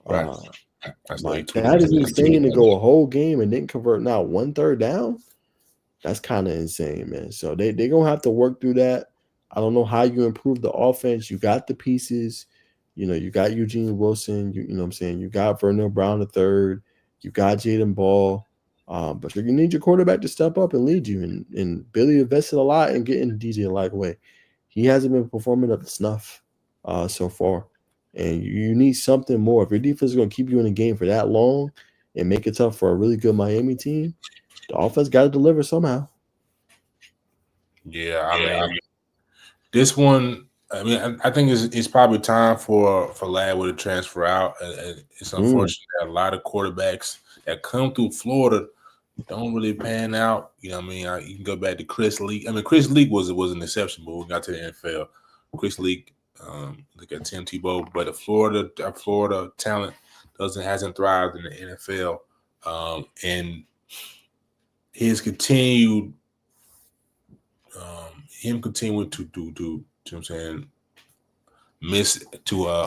S2: Right.
S1: Uh
S2: I saw you
S1: like
S2: tweeted
S1: that is
S2: that.
S1: insane to go a whole game and didn't convert not one third down. That's kind of insane, man. So they're gonna have to work through that. I don't know how you improve the offense. You got the pieces, you got Eugene Wilson, you know what I'm saying? You got Vernell Brown the third, you got Jaden Ball. But you need your quarterback to step up and lead you. And Billy invested a lot in getting DJ Lagway. He hasn't been performing up to snuff so far. And you need something more. If your defense is going to keep you in the game for that long and make it tough for a really good Miami team, the offense got to deliver somehow.
S2: Yeah, I mean, this one. I mean, I think it's probably time for Lagway to transfer out. It's unfortunate that a lot of quarterbacks that come through Florida don't really pan out. You know what I mean? You can go back to Chris Leak. I mean, Chris Leak was an exception, but we got to the NFL. Chris Leak, look at Tim Tebow, but the Florida talent hasn't thrived in the NFL, and his continued him continuing to do you know what I'm saying,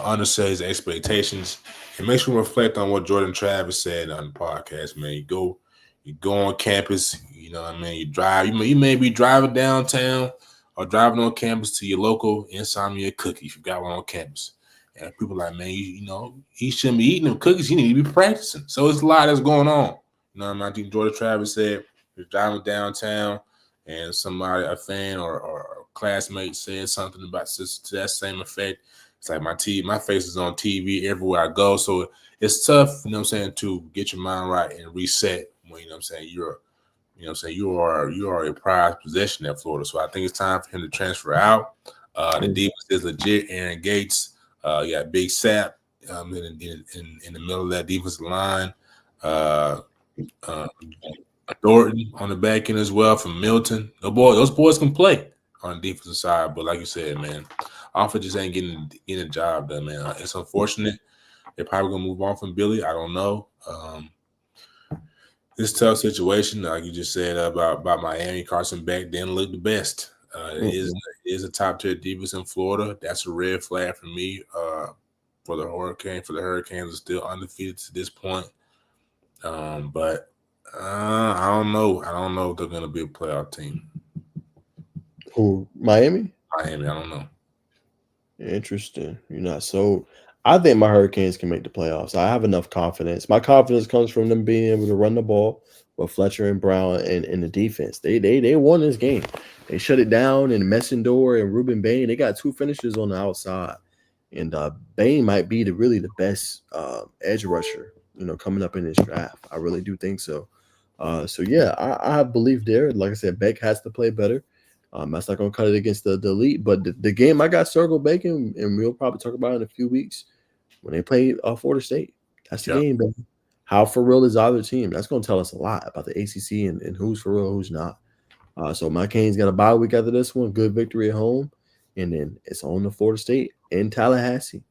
S2: undersell his expectations. It makes me reflect on what Jordan Travis said on the podcast, man. You go on campus, you know what I mean? You drive, you may be driving downtown or driving on campus to your local Insomnia cookie if you got one on campus. And people are like, man, he shouldn't be eating them cookies. He need to be practicing. So it's a lot that's going on. You know what I mean? I think Jordan Travis said you're driving downtown and somebody, a fan or a classmate said something about to that same effect. It's like my face is on TV everywhere I go. So it's tough, you know what I'm saying, to get your mind right and reset when, you know what I'm saying, you are a prized possession at Florida. So I think it's time for him to transfer out. The defense is legit. Aaron Gates, you got Big Sap in the middle of that defensive line. Thornton on the back end as well from Milton. Those boys can play on the defensive side, but like you said, man, offense just ain't getting the job done, man. It's unfortunate. They're probably gonna move on from Billy. I don't know. This tough situation, like you just said about Miami, Carson Beck didn't look the best. It is a top tier defense in Florida. That's a red flag for me. For the Hurricanes are still undefeated to this point. But I don't know. I don't know if they're going to be a playoff team.
S1: Who, Miami?
S2: Miami, I don't know.
S1: Interesting. You're not so. I think my Hurricanes can make the playoffs. I have enough confidence. My confidence comes from them being able to run the ball with Fletcher and Brown and the defense. They won this game. They shut it down, and Messendor and Ruben Bain. They got two finishers on the outside, and Bain might be the best edge rusher, coming up in this draft. I really do think so. So yeah, I have belief there. Like I said, Beck has to play better. That's not gonna cut it against the elite, but the game I got circled Bacon, and we'll probably talk about it in a few weeks when they play Florida State. That's the game, baby. How for real is either team? That's gonna tell us a lot about the ACC and who's for real, who's not. So my Canes got a bye week after this one, good victory at home, and then it's on to Florida State in Tallahassee.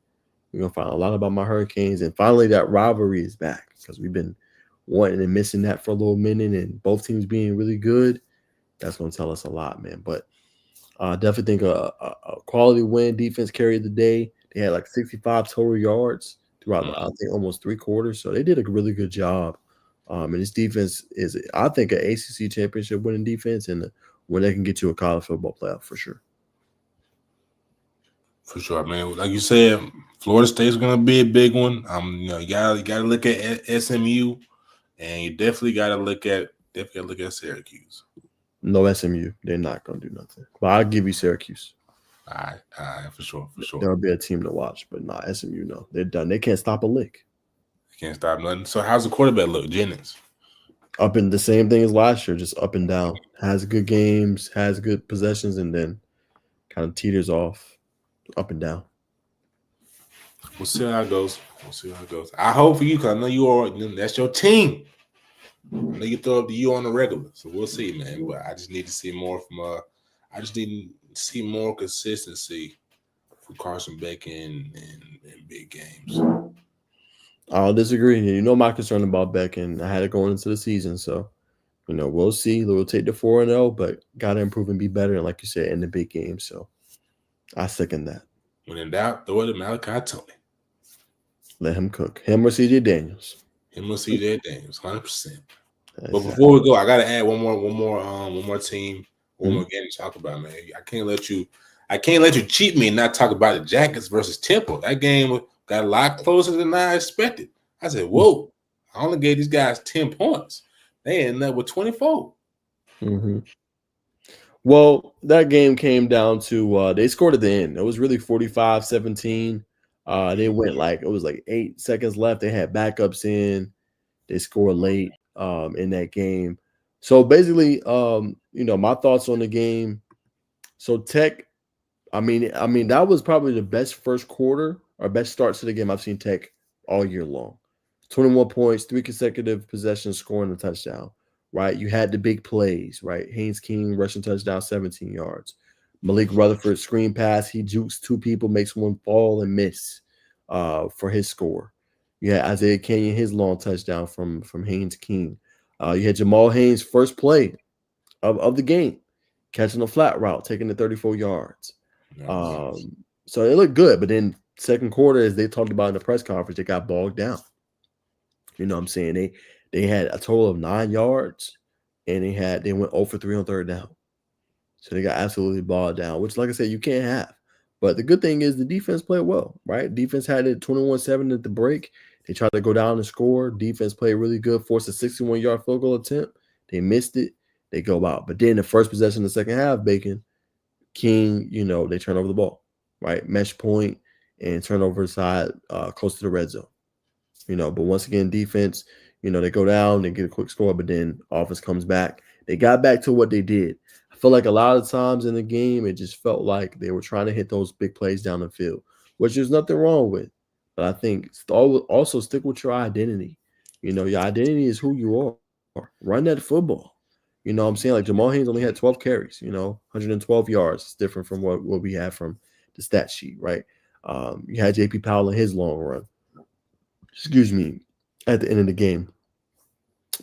S1: We're gonna find a lot about my Hurricanes, and finally that rivalry is back because we've been wanting and missing that for a little minute, and both teams being really good. That's going to tell us a lot, man. But I definitely think a quality win. Defense carried the day. They had like 65 total yards throughout, I think, almost 3 quarters. So they did a really good job. And this defense is, I think, an ACC championship winning defense, and when they can get to a college football playoff for sure.
S2: For sure, man. Like you said, Florida State's going to be a big one. You gotta look at SMU, and you definitely got to look at Syracuse.
S1: No SMU. They're not going to do nothing. But I'll give you Syracuse.
S2: All right, for sure.
S1: There'll be a team to watch, but not SMU, no. They're done. They can't stop a lick.
S2: They can't stop nothing. So how's the quarterback look, Jennings?
S1: Up in the same thing as last year, just up and down. Has good games, has good possessions, and then kind of teeters off, up and down.
S2: We'll see how it goes. I hope for you, because I know that's your team. I know you throw up to you on the regular, so we'll see, man. But I just need to see more from I just need to see more consistency from Carson Beck in big games.
S1: I don't disagree. You know my concern about Beck, and I had it going into the season. So, we'll see. We'll take the 4-0, but got to improve and be better. And like you said, in the big game. So I second that.
S2: When in doubt, throw it to Malachi Tony.
S1: Let him cook. Him or CJ Daniels.
S2: Him or CJ Daniels, 100%. But
S1: Exactly.
S2: before we go, I gotta add one more team, one more
S1: Mhm.
S2: game to talk about, man. I can't let you cheat me and not talk about the Jackets versus Temple. That game got a lot closer than I expected. I said, whoa, I only gave these guys 10 points. They ended up with 24.
S1: Mm-hmm. Well, that game came down to they scored at the end. It was really 45-17. They went it was like 8 seconds left. They had backups in. They scored late in that game. So basically, my thoughts on the game. So Tech, I mean that was probably the best first quarter or best start to the game I've seen Tech all year long. 21 points, 3 consecutive possessions, scoring a touchdown. Right, you had the big plays. Right, Haynes King rushing touchdown, 17 yards. Malik Rutherford screen pass. He jukes two people, makes one fall and miss for his score. You had Isaiah Kenyon, his long touchdown from Haynes King. You had Jamal Haynes' first play of the game, catching a flat route, taking the 34 yards. So it looked good, but then second quarter, as they talked about in the press conference, they got bogged down. You know what I'm saying? They had a total of 9 yards, and they went 0 for 3 on third down. So they got absolutely bogged down, which, like I said, you can't have. But the good thing is the defense played well, right? Defense had it 21-7 at the break. They tried to go down and score. Defense played really good, forced a 61-yard field goal attempt. They missed it. They go out. But then the first possession of the second half, Bacon, King, they turn over the ball, right? Mesh point and turnover side close to the red zone. But once again, defense, they go down, they get a quick score, but then offense comes back. They got back to what they did. I feel like a lot of times in the game, it just felt like they were trying to hit those big plays down the field, which there's nothing wrong with. But I think also stick with your identity. Your identity is who you are. Run that football. You know what I'm saying? Like Jamal Haynes only had 12 carries, 112 yards. It's different from what we have from the stat sheet, right? You had JP Powell in his long run. Excuse me, at the end of the game.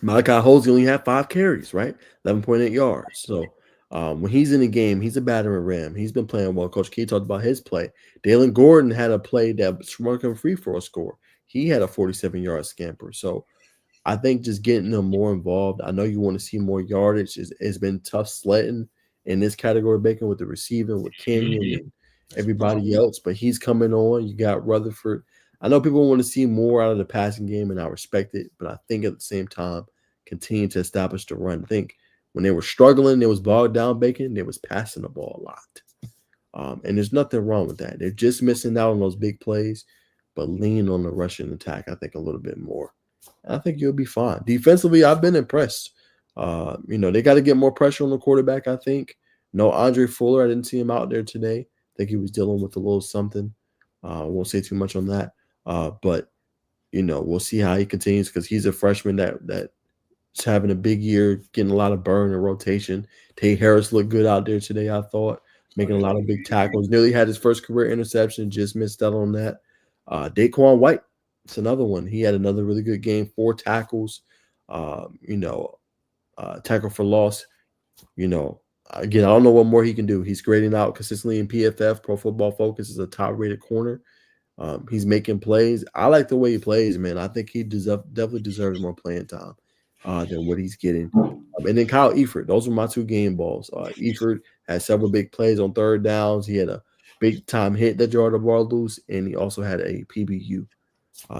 S1: Malachi Holsey only had 5 carries, right? 11.8 yards. So when he's in the game, he's a battering ram. He's been playing well. Coach Key talked about his play. Dalen Gordon had a play that swung him free for a score. He had a 47-yard scamper. So I think just getting them more involved. I know you want to see more yardage. It's been tough sledding in this category, Bacon, with the receiving, with Kenyon and everybody else. But he's coming on. You got Rutherford. I know people want to see more out of the passing game, and I respect it. But I think at the same time, continue to establish the run. I think when they were struggling, they was bogged down, Bacon. They was passing the ball a lot. And there's nothing wrong with that. They're just missing out on those big plays, but lean on the rushing attack, I think, a little bit more. I think you'll be fine. Defensively, I've been impressed. They got to get more pressure on the quarterback, I think. No Andre Fuller. I didn't see him out there today. I think he was dealing with a little something. I won't say too much on that. But we'll see how he continues because he's a freshman that's having a big year, getting a lot of burn and rotation. Tate Harris looked good out there today, I thought, making a lot of big tackles. Nearly had his first career interception, just missed out on that. Daquan White, it's another one. He had another really good game, 4 tackles, tackle for loss. Again, I don't know what more he can do. He's grading out consistently in PFF. Pro Football Focus is a top-rated corner. He's making plays. I like the way he plays, man. I think he definitely deserves more playing time than what he's getting. And then Kyle Eford. Those were my 2 game balls. Eford had several big plays on third downs. He had a big-time hit that jarred the ball loose, and he also had a PBU.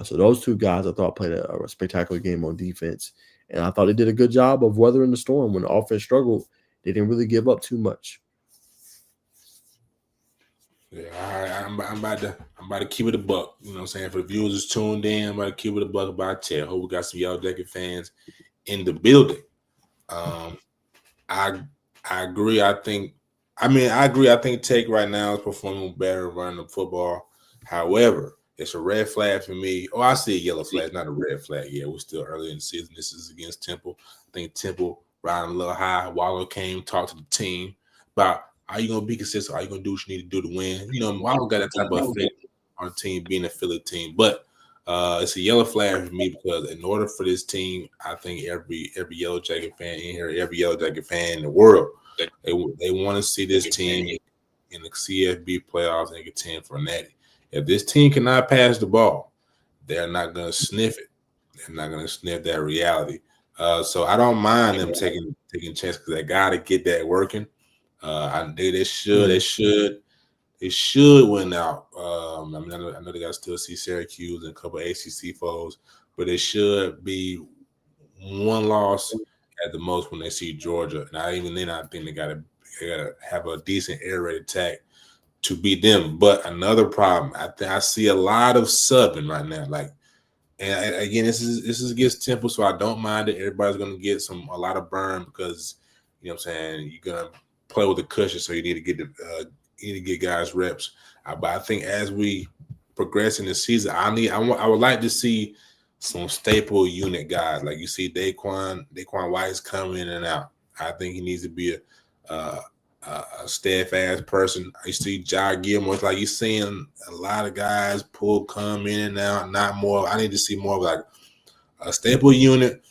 S1: So those 2 guys I thought played a spectacular game on defense. And I thought they did a good job of weathering the storm. When the offense struggled, they didn't really give up too much.
S2: Yeah, all right. I'm about to keep it a buck. You know what I'm saying? For the viewers who's tuned in, I'm about to keep it a buck about Ted. Hope we got some Yellow Jacket fans in the building. I agree. I agree. I think Tech right now is performing better running the football. However, it's a red flag for me. Oh, I see a yellow flag, not a red flag. Yeah, we're still early in the season. This is against Temple. I think Temple riding a little high. Waller came, talked to the team about how you gonna be consistent? How you gonna do what you need to do to win? Waller got that type of effect on the team being a Philly team. But It's a yellow flag for me because in order for this team, I think every Yellow Jacket fan in here, every Yellow Jacket fan in the world, they want to see this team in the CFB playoffs and contend for a natty. If this team cannot pass the ball, they're not going to sniff it. They're not going to sniff that reality. So I don't mind them taking chances because they got to get that working. They should win out. I know they got to still see Syracuse and a couple of ACC foes, but it should be one loss at the most when they see Georgia. And I think they got to have a decent air raid attack to beat them. But another problem, I see a lot of subbing right now. And again, this is against Temple, so I don't mind it. Everybody's going to get a lot of burn because what I'm saying, you're going to play with the cushion, so you need to get guys reps. But I think as we progress in the season, I would like to see some staple unit guys. Like you see Daquan White's coming in and out. I think he needs to be a steadfast person. I see Jai Gilmore. Like you're seeing a lot of guys come in and out, not more. I need to see more of like a staple unit.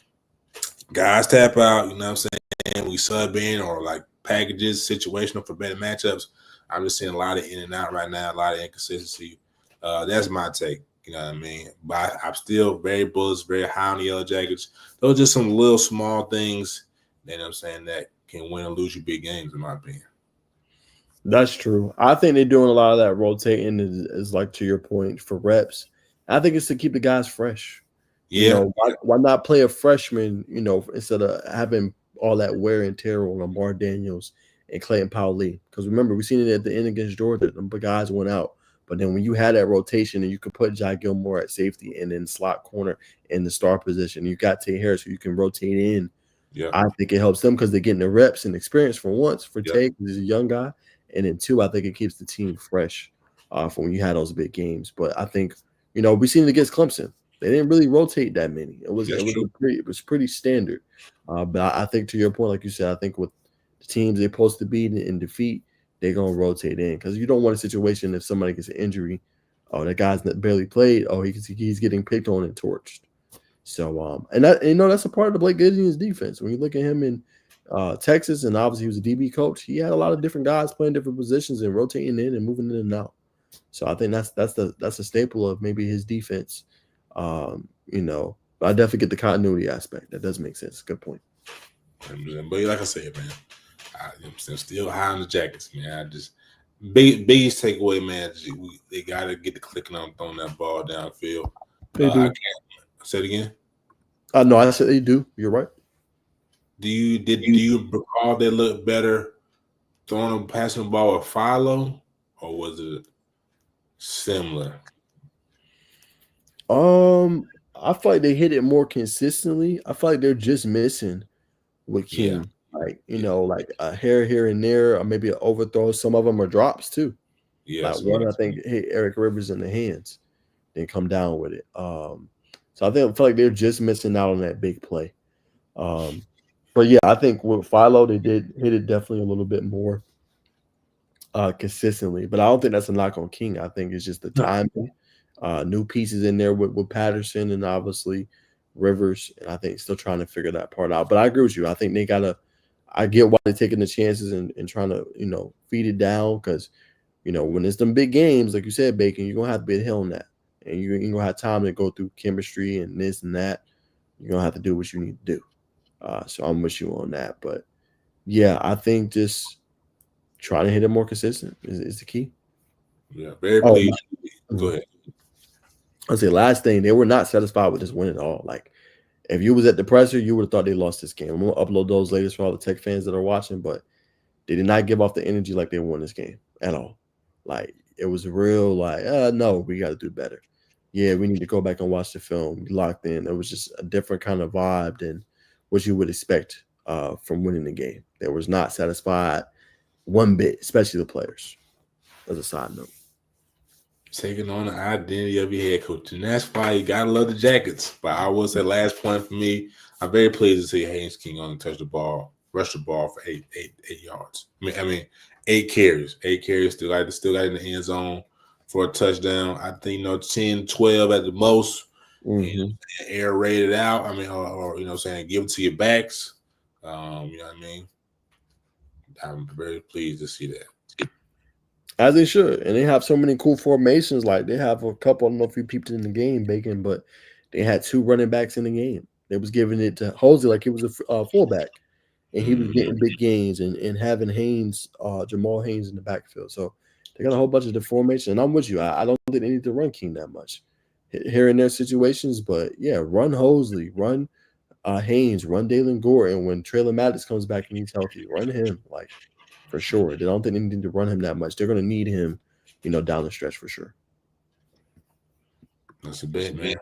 S2: Guys tap out, you know what I'm saying? We sub in or like packages, situational for better matchups. I'm just seeing a lot of in and out right now, a lot of inconsistency. That's my take, you know what I mean? But I'm still very bullish, very high on the Yellow Jackets. Those are just some little small things, you know what I'm saying, that can win or lose you big games, in my opinion.
S1: That's true. I think they're doing a lot of that rotating is like to your point for reps. I think it's to keep the guys fresh.
S2: Yeah.
S1: Why not play a freshman, instead of having all that wear and tear on Lamar Daniels and Clayton Powell-Lee? Because remember, we seen it at the end against Georgia. The guys went out. But then when you had that rotation and you could put Jai Gilmore at safety and then slot corner in the star position, you got Tay Harris who you can rotate in.
S2: Yeah.
S1: I think it helps them because they're getting the reps and experience for once for Tay because he's a young guy. And then two, I think it keeps the team fresh for when you had those big games. But I think, we seen it against Clemson. They didn't really rotate that many. It was pretty standard. But I think to your point, like you said, I think with the teams they're supposed to beat and defeat, they're gonna rotate in because you don't want a situation if somebody gets an injury, that guy's barely played, he's getting picked on and torched. So and that's a part of the Blake Gideon's defense. When you look at him in Texas, and obviously he was a DB coach, he had a lot of different guys playing different positions and rotating in and moving in and out. So I think that's a staple of maybe his defense. But I definitely get the continuity aspect. That does make sense. Good point.
S2: But like I said, man, I'm still high on the Jackets, man. I just biggest takeaway, man. They gotta get the clicking on throwing that ball downfield.
S1: They do.
S2: Say it again.
S1: No, I said they do. You're right.
S2: Do you recall they look better throwing passing the ball with Philo, or was it similar?
S1: I feel like they hit it more consistently. I feel like they're just missing with King. Yeah. Like a hair here and there, or maybe an overthrow. Some of them are drops too. Yeah. Like one, I think, hit Eric Rivers in the hands, then come down with it. So I feel like they're just missing out on that big play. But yeah, I think with Philo, they did hit it definitely a little bit more consistently. But I don't think that's a knock on King. I think it's just the timing. New pieces in there with Patterson and obviously Rivers. And I think still trying to figure that part out. But I agree with you. I think they I get why they're taking the chances and trying to, feed it down because, when it's them big games, like you said, Bacon, you're going to have to be a hill on that. And you're going to have time to go through chemistry and this and that. You're going to have to do what you need to do. So I'm with you on that. But, yeah, I think just trying to hit it more consistent is the key.
S2: Yeah, very pleased. Go ahead.
S1: I'll say last thing, they were not satisfied with this win at all. Like, if you was at the presser, you would have thought they lost this game. I'm going to upload those later for all the Tech fans that are watching, but they did not give off the energy like they won this game at all. Like, it was real no, we got to do better. Yeah, we need to go back and watch the film. We locked in. It was just a different kind of vibe than what you would expect from winning the game. They was not satisfied one bit, especially the players, as a side note.
S2: Taking on the identity of your head coach. And that's why you got to love the Jackets. But I will say last point for me, I'm very pleased to see Haynes King only rush the ball for eight yards. I mean, 8 carries. 8 carries, still got in the end zone. for a touchdown. I think 10, 12 at the most.
S1: Mhm.
S2: Air rated out. I mean, or saying give it to your backs. You know what I mean? I'm very pleased to see that.
S1: As they should, and they have so many cool formations. Like they have a couple. I don't know if you peeped in the game, Bacon, but they had 2 running backs in the game. They was giving it to Hosey like he was a fullback, and he was
S2: Mm-hmm.
S1: getting big gains and having Haynes, Jamal Haynes in the backfield. So they got a whole bunch of the formation. And I'm with you. I don't think they need to run King that much here in their situations, but yeah, run Hosley, run Haynes, run Dalen Gore, and when Traylon Maddox comes back and he's healthy, run him like for sure. They don't think they need to run him that much. They're going to need him, down the stretch for sure.
S2: That's a bet, man.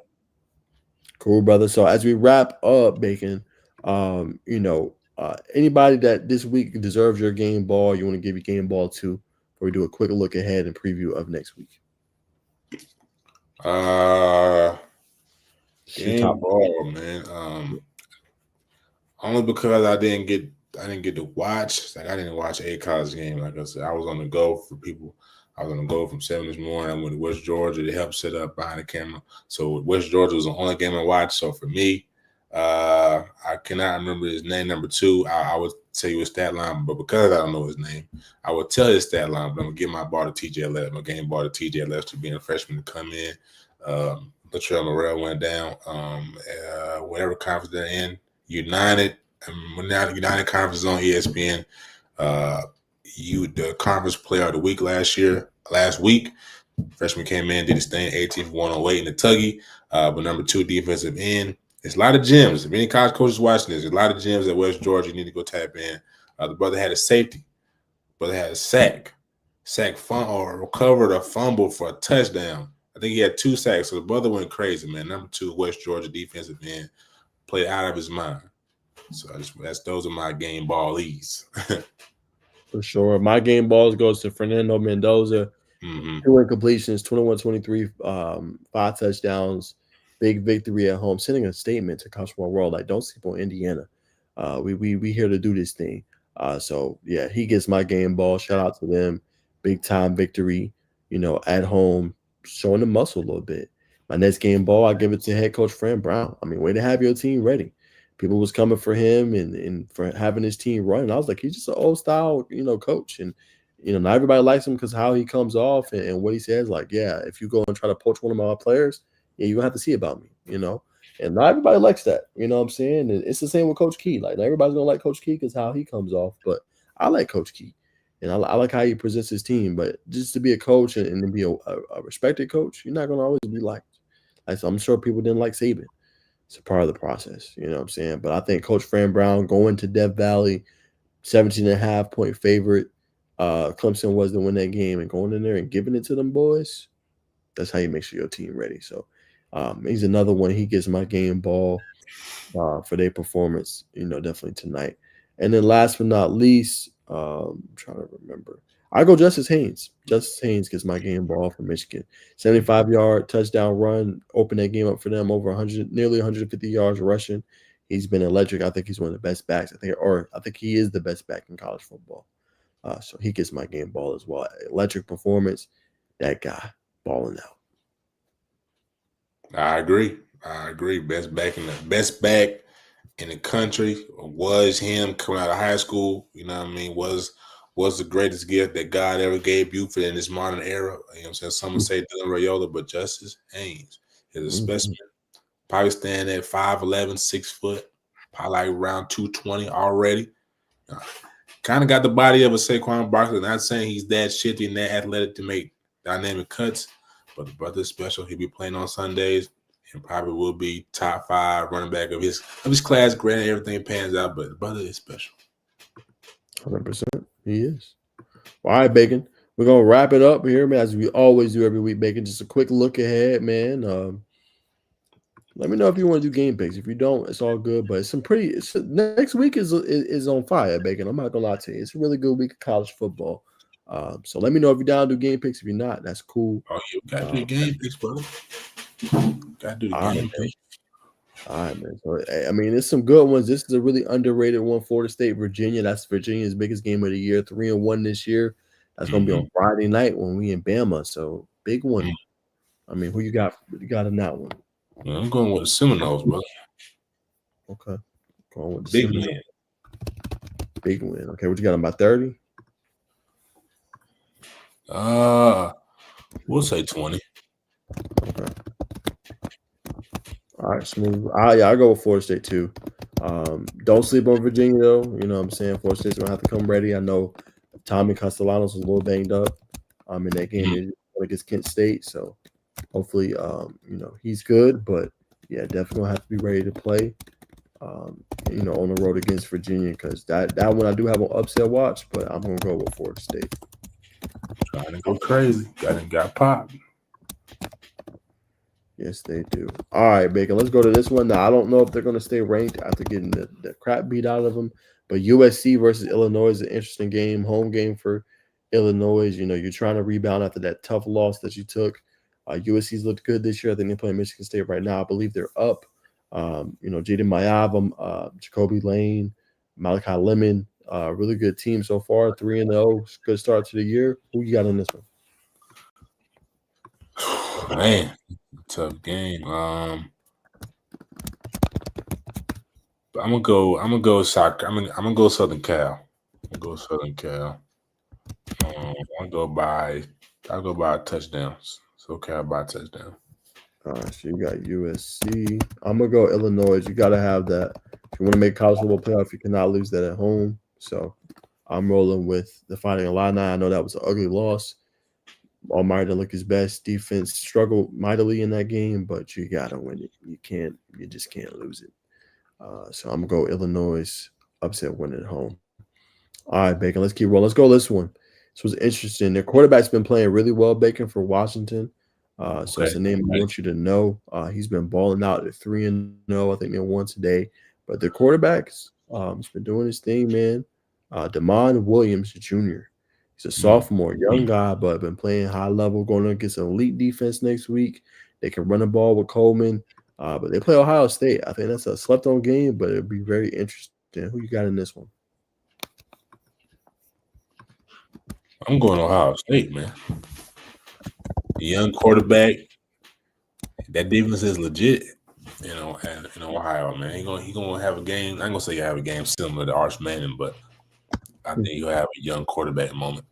S1: Cool, brother. So as we wrap up, Bacon, anybody that this week deserves your game ball, you want to give your game ball to, or we do a quick look ahead and preview of next week.
S2: Game ball, man. Only because I didn't get to watch. Like I didn't watch a college game. Like I said, I was on the go for people. I was on the go from 7 this morning. I went to West Georgia to help set up behind the camera. So West Georgia was the only game I watched. So for me, I cannot remember his name. Number 2, I would tell you his stat line, but because I don't know his name, I would tell his stat line. But I'm gonna give my ball to TJ Left, my game ball to TJ Left, being a freshman to come in. Latrell Morrell went down. Whatever conference they're in, United. When now the United Conference is on ESPN. The conference player of the week last week. Freshman came in, did his thing, 18th 108 in the Tuggy. But number 2 defensive end. There's a lot of gems. If any college coaches watching this, there's a lot of gems at West Georgia you need to go tap in. The brother had a safety. Brother had a sack or recovered a fumble for a touchdown. I think he had 2 sacks. So the brother went crazy, man. Number 2 West Georgia defensive end played out of his mind. So those are my game ballies.
S1: For sure. My game balls goes to Fernando Mendoza. 2 incompletions, 21-23, 5 touchdowns, big victory at home, sending a statement to college football world like don't sleep on Indiana. We here to do this thing. So yeah, he gets my game ball. Shout out to them. Big time victory, at home, showing the muscle a little bit. My next game ball, I give it to head coach Fran Brown. I mean, way to have your team ready. People was coming for him and for having his team running. I was like, he's just an old style, coach. And not everybody likes him because how he comes off and what he says. Like, yeah, if you go and try to poach one of my players, yeah, you're gonna have to see about me, And not everybody likes that, you know what I'm saying? And it's the same with Coach Key. Like, not everybody's gonna like Coach Key because how he comes off, but I like Coach Key, and I like how he presents his team. But just to be a coach and to be a respected coach, you're not gonna always be liked. Like, so I'm sure people didn't like Saban. It's a part of the process, you know what I'm saying? But I think Coach Fran Brown going to Death Valley, 17.5-point favorite. Clemson was to win that game and going in there and giving it to them boys. That's how you make sure your team ready. So he's another one. He gets my game ball for their performance, definitely tonight. And then last but not least, I'm trying to remember. I go Justice Haynes. Justice Haynes gets my game ball for Michigan. 75-yard touchdown run, open that game up for them, over 100, nearly 150 yards rushing. He's been electric. I think he's one of the best backs. I think he is the best back in college football. So he gets my game ball as well. Electric performance. That guy balling out.
S2: I agree. Best back in the country was him coming out of high school. You know what I mean? Was the greatest gift that God ever gave Buford in this modern era. You know what I'm saying? Some would say Dylan Raiola, but Justice Haynes is a specimen. Probably standing at 5'11", 6 foot, probably like around 220 already. Kind of got the body of a Saquon Barkley. Not saying he's that shifty and that athletic to make dynamic cuts, but the brother's special. He'll be playing on Sundays and probably will be top 5 running back of his class. Granted, everything pans out, but the brother is special.
S1: 100%. He is. All right, Bacon. We're going to wrap it up here, man, as we always do every week, Bacon. Just a quick look ahead, man. Let me know if you want to do game picks. If you don't, it's all good. But next week is on fire, Bacon. I'm not going to lie to you. It's a really good week of college football. So let me know if you're down to do game picks. If you're not, that's cool.
S2: Oh, you got to do the game picks, brother. Got to do the game picks.
S1: All right, man. So, I mean, there's some good ones. This is a really underrated one. Florida State, Virginia. That's Virginia's biggest game of the year. 3-1 this year. That's gonna be on Friday night when we in Bama. So big one. I mean, who you got? You got in that one?
S2: Yeah, I'm going with the Seminoles, brother.
S1: Okay, going with the
S2: Big
S1: Seminoles.
S2: win.
S1: Big win. Okay, what you got? About 30?
S2: We'll say 20.
S1: Okay. All right, smooth. I go with Florida State too. Don't sleep on Virginia though. You know what I'm saying? Florida State's gonna have to come ready. I know Tommy Castellanos was a little banged up. In that game against Kent State, so hopefully, he's good. But yeah, definitely gonna have to be ready to play. On the road against Virginia because that one I do have an upset watch, but I'm gonna go with Florida State.
S2: Trying to go crazy. Got popped.
S1: Yes, they do. All right, Bacon. Let's go to this one. Now, I don't know if they're going to stay ranked after getting the crap beat out of them, but USC versus Illinois is an interesting game, home game for Illinois. You're trying to rebound after that tough loss that you took. USC's looked good this year. I think they're playing Michigan State right now. I believe they're up. Jaden Mayavam, Jacoby Lane, Malachi Lemon, really good team so far. 3-0, good start to the year. Who you got in this one?
S2: Man, tough game. But I'm gonna go soccer. I'm gonna go Southern Cal. I'll go by touchdowns. So Cal by touchdown.
S1: All right, so you got USC. I'm gonna go Illinois. You gotta have that. If you want to make college football playoff, you cannot lose that at home. So I'm rolling with the Fighting Illini. I know that was an ugly loss. Almighty didn't look his best. Defense struggled mightily in that game, but you gotta win it. You just can't lose it. So I'm gonna go Illinois upset win at home. All right, Bacon. Let's keep rolling. Let's go this one. This was interesting. Their quarterback's been playing really well, Bacon, for Washington. So it's a name I want you to know. He's been balling out at 3-0. I think they won today. But their quarterback's has been doing his thing, man. Damon Williams Jr. He's a sophomore, young guy, but been playing high level, going against an elite defense next week. They can run the ball with Coleman. But they play Ohio State. I think that's a slept-on game, but it'll be very interesting. Who you got in this one?
S2: I'm going Ohio State, man. The young quarterback. That defense is legit, and in Ohio, man. He gonna have a game. I'm gonna say you have a game similar to Arch Manning, but I think you'll have a young quarterback moment.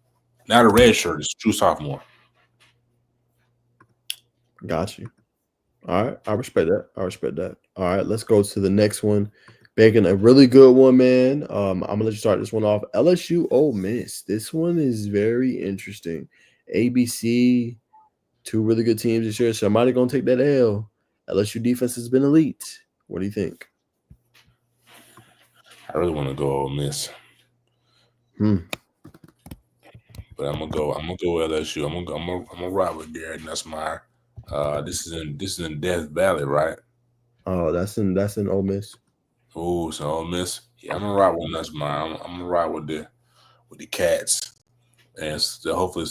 S2: Not a red shirt, it's a true sophomore.
S1: Got you. All right. I respect that. All right. Let's go to the next one. Bacon, a really good one, man. I'm going to let you start this one off. LSU Ole Miss. This one is very interesting. ABC, two really good teams this year. Somebody going to take that L. LSU defense has been elite. What do you think?
S2: I really want to go Ole Miss. But I'm gonna go LSU. I'm gonna ride with Garrett Nussmeier. This is in Death Valley, right?
S1: Oh, that's in Ole Miss.
S2: Oh, so Ole Miss. Yeah, I'm gonna ride with Nussmeier. I'm gonna ride with the Cats, and so hopefully,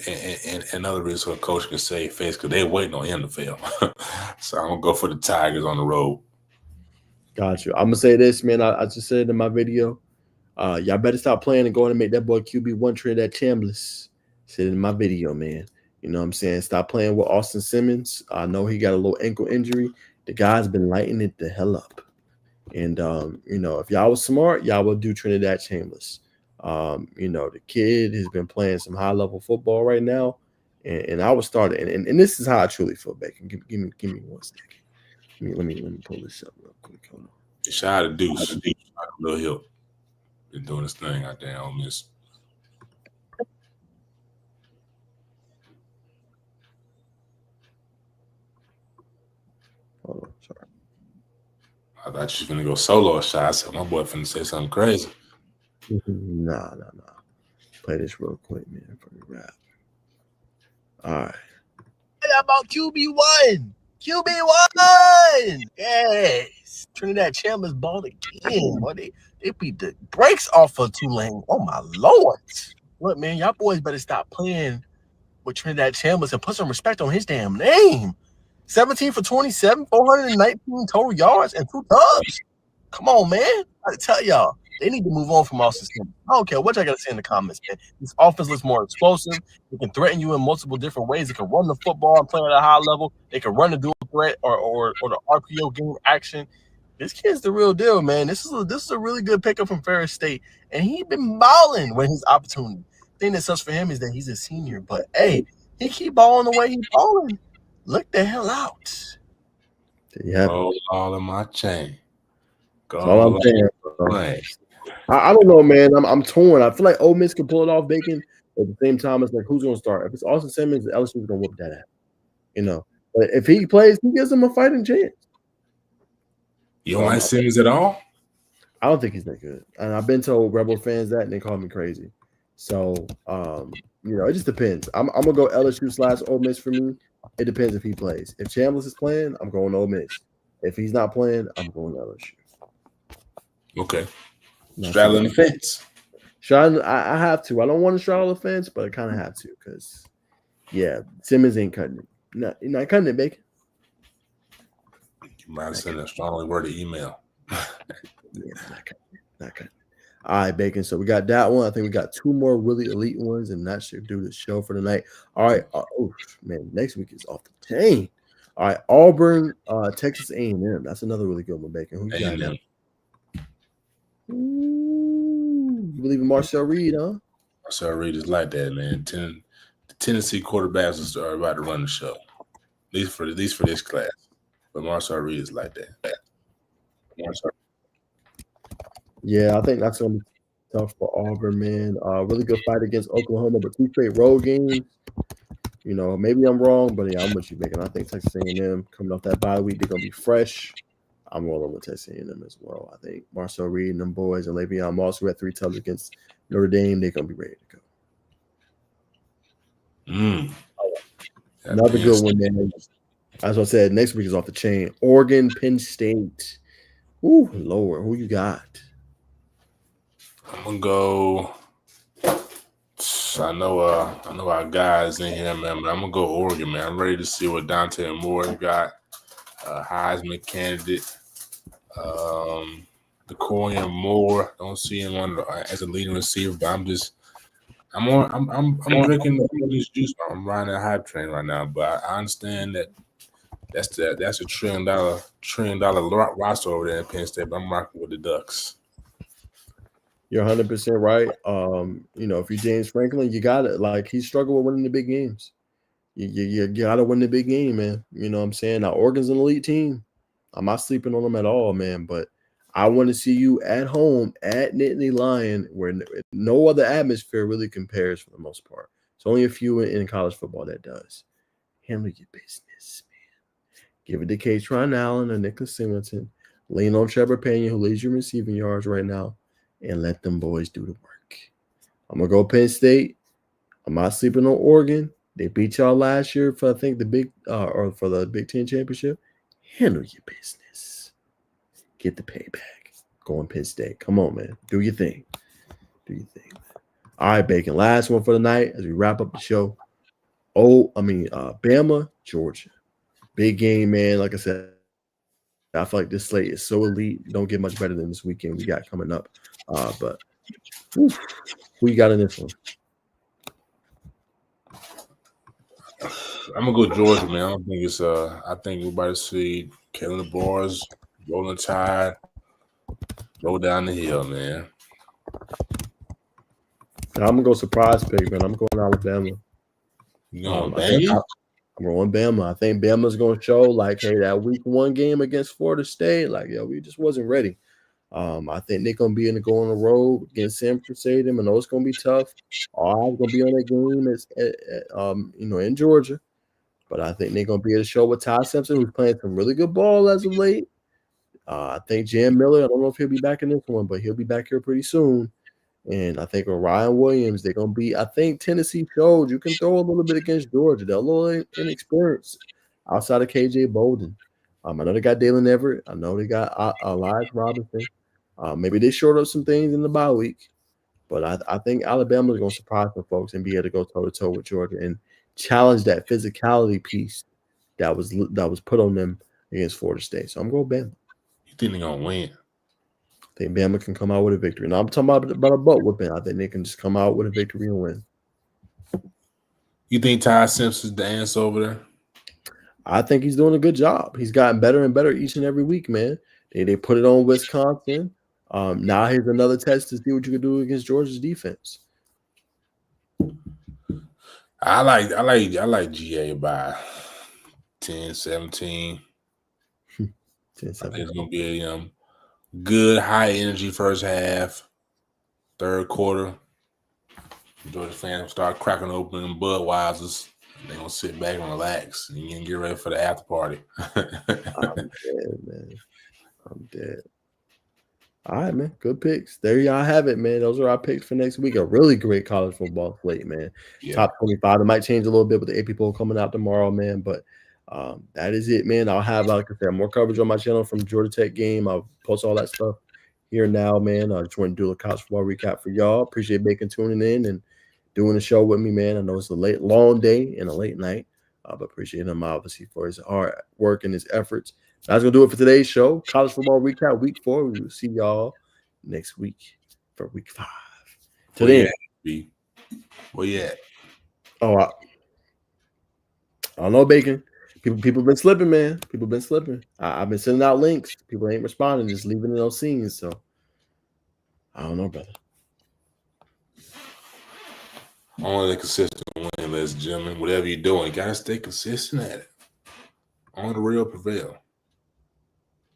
S2: and another reason so the coach can save face because they're waiting on him to fail. So I'm gonna go for the Tigers on the road.
S1: Got you. I'm gonna say this, man. I just said it in my video. Y'all better stop playing and going and make that boy QB1 Trinidad Chambliss. Said it in my video, man. You know what I'm saying? Stop playing with Austin Simmons. I know he got a little ankle injury. The guy's been lighting it the hell up. And, if y'all was smart, y'all would do Trinidad Chambliss. The kid has been playing some high-level football right now. And I would start it. And this is how I truly feel, Bacon. Give me 1 second. Let me pull this up real quick. Hold on.
S2: Shout out to Deuce. Lil Hill. Been doing his thing out there on this.
S1: Hold on, sorry.
S2: I thought you was gonna go solo shot. I said my boy finna say something crazy.
S1: Nah. Play this real quick, man, for the rap. All right. About QB1. Yes. Trinidad Chambliss balled again. Boy, they beat the brakes off of Tulane. Oh my Lord. Look, man, y'all boys better stop playing with Trinidad Chambliss and put some respect on his damn name. 17 for 27, 419 total yards, and 2 touchdowns.
S3: Come on, man. I tell y'all, they need to move on from Austin Simmons. I don't care what y'all got to say in the comments, man. This offense looks more explosive. It can threaten you in multiple different ways. It can run the football and play at a high level. They can run the dual threat or the RPO game action. This kid's the real deal, man. This is a really good pickup from Ferris State, and he been balling when his opportunity. The thing that sucks for him is that he's a senior, but hey, he keep balling the way he balling. Look the hell out.
S1: Yeah,
S2: all in my chain.
S1: that's all I'm saying. I don't know, man. I'm torn. I feel like Ole Miss can pull it off, Bacon. At the same time, it's like who's going to start? If it's Austin Simmons, LSU's going to whoop that ass. You know, but if he plays, he gives them a fighting chance.
S2: You don't like Simmons at all?
S1: I don't think he's that good. And I've been told Rebel fans that, and they call me crazy. So, it just depends. I'm gonna go LSU / Ole Miss for me. It depends if he plays. If Chambliss is playing, I'm going Ole Miss. If he's not playing, I'm going LSU.
S2: Okay. Straddling the fence.
S1: I have to. I don't want to straddle the fence, but I kind of have to because, Simmons ain't cutting it. You're not cutting it, Bacon.
S2: You might have sent a strongly worded email.
S1: Not cutting. All right, Bacon. So we got that one. I think we got 2 more really elite ones, and that should do the show for tonight. All right. Next week is off the chain. All right, Auburn, Texas A&M. That's another really good one, Bacon. Who you got now? You believe in Marcel Reed, huh?
S2: Marcel Reed is like that, man. The Tennessee quarterbacks are about to run the show, at least for this class. But Marcel Reed is like that.
S1: Yeah, I think that's going to be tough for Auburn, man. Really good fight against Oklahoma, but 2 straight road games. Maybe I'm wrong, but I'm with you, Bacon. I think Texas A&M coming off that bye week, they're going to be fresh. I'm rolling with Texas A&M as well. I think Marcel Reed and them boys and Le'Veon Moss, who had 3 tubs against Notre Dame, they're going to be ready to go. Another good one, man. As I said, next week is off the chain. Oregon, Penn State. Ooh, Lord. Who you got?
S2: I'm going to go. I know our guys in here, man, but I'm going to go Oregon, man. I'm ready to see what Dante Moore got. Heisman candidate. DeCorian Moore. Don't see him as a leading receiver, but I'm drinking this juice. I'm riding that hype train right now, but I understand that that's a $1 trillion roster over there in Penn State, but I'm rocking with the Ducks.
S1: You're 100% right. If you're James Franklin, you got it. Like, he struggled with winning the big games. You got to win the big game, man. You know what I'm saying? Now, Oregon's an elite team. I'm not sleeping on them at all, man. But I want to see you at home at Nittany Lion, where no other atmosphere really compares for the most part. It's only a few in college football that does. Handle your business, man. Give it to Katron Allen or Nicholas Singleton. Lean on Trevor Pena, who leads your receiving yards right now, and let them boys do the work. I'm going to go Penn State. I'm not sleeping on Oregon. They beat y'all last year for, I think, the Big Ten championship. Handle your business. Get the payback. Go on Penn State. Come on, man. Do your thing. All right, Bacon. Last one for the night as we wrap up the show. Bama, Georgia. Big game, man. Like I said, I feel like this slate is so elite. You don't get much better than this weekend we got coming up. But who you got in this one?
S2: I'm gonna go Georgia, man. I think we're about to see Kalen Bars rolling tide, roll down the hill, man.
S1: I'm gonna go surprise pick, man. I'm going Alabama.
S2: You going Bama?
S1: I'm going Bama. I think Bama's gonna show like, hey, that week 1 game against Florida State, like, we just wasn't ready. I think they're gonna be go on the road against San Francisco, and know it's gonna be tough. All eyes gonna be on that game in Georgia. But I think they're gonna be able to show with Ty Simpson, who's playing some really good ball as of late. I think Jam Miller, I don't know if he'll be back in this one, but he'll be back here pretty soon. And I think with Ryan Williams, they're gonna be. I think Tennessee showed you can throw a little bit against Georgia. They're a little inexperienced outside of KJ Bolden. I know they got Dalen Everett. I know they got Elias Robinson. Maybe they short up some things in the bye week, but I think Alabama is going to surprise some folks and be able to go toe to toe with Georgia and challenge that physicality piece that was put on them against Florida State. So I'm going Bama.
S2: You think they're gonna win?
S1: I think Bama can come out with a victory. Now I'm talking about a butt whipping. I think they can just come out with a victory and win.
S2: You think Ty Simpson's the answer over there?
S1: I think he's doing a good job. He's gotten better and better each and every week, man. They put it on Wisconsin. Now here's another test to see what you can do against Georgia's defense.
S2: I like GA by 10, 17.
S1: 10,
S2: I think
S1: 7.
S2: it's gonna be a good high energy first half, third quarter. Georgia fans start cracking open them Budweisers. They're gonna sit back and relax and you can get ready for the after party.
S1: I'm dead, man. I'm dead. All right, man. Good picks. There y'all have it, man. Those are our picks for next week. A really great college football slate, man.
S2: Yeah.
S1: Top 25. It might change a little bit with the AP poll coming out tomorrow, man. But that is it, man. I'll have, like I said, more coverage on my channel from the Georgia Tech game. I'll post all that stuff here now, man. I just want to do a college football recap for y'all. Appreciate Bacon tuning in and doing the show with me, man. I know it's a long day and a late night, but appreciate him obviously for his hard work and his efforts. That's going to do it for today's show. College football recap week 4. We will see y'all next week for week 5.
S2: Today, where you at?
S1: Oh, I don't know, Bacon. People been slipping, man. People been slipping. I've been sending out links. People ain't responding, just leaving in those scenes. So I don't know, brother.
S2: Only the consistent win, ladies and gentlemen. Whatever you're doing, you gotta stay consistent at it. Only the real prevail.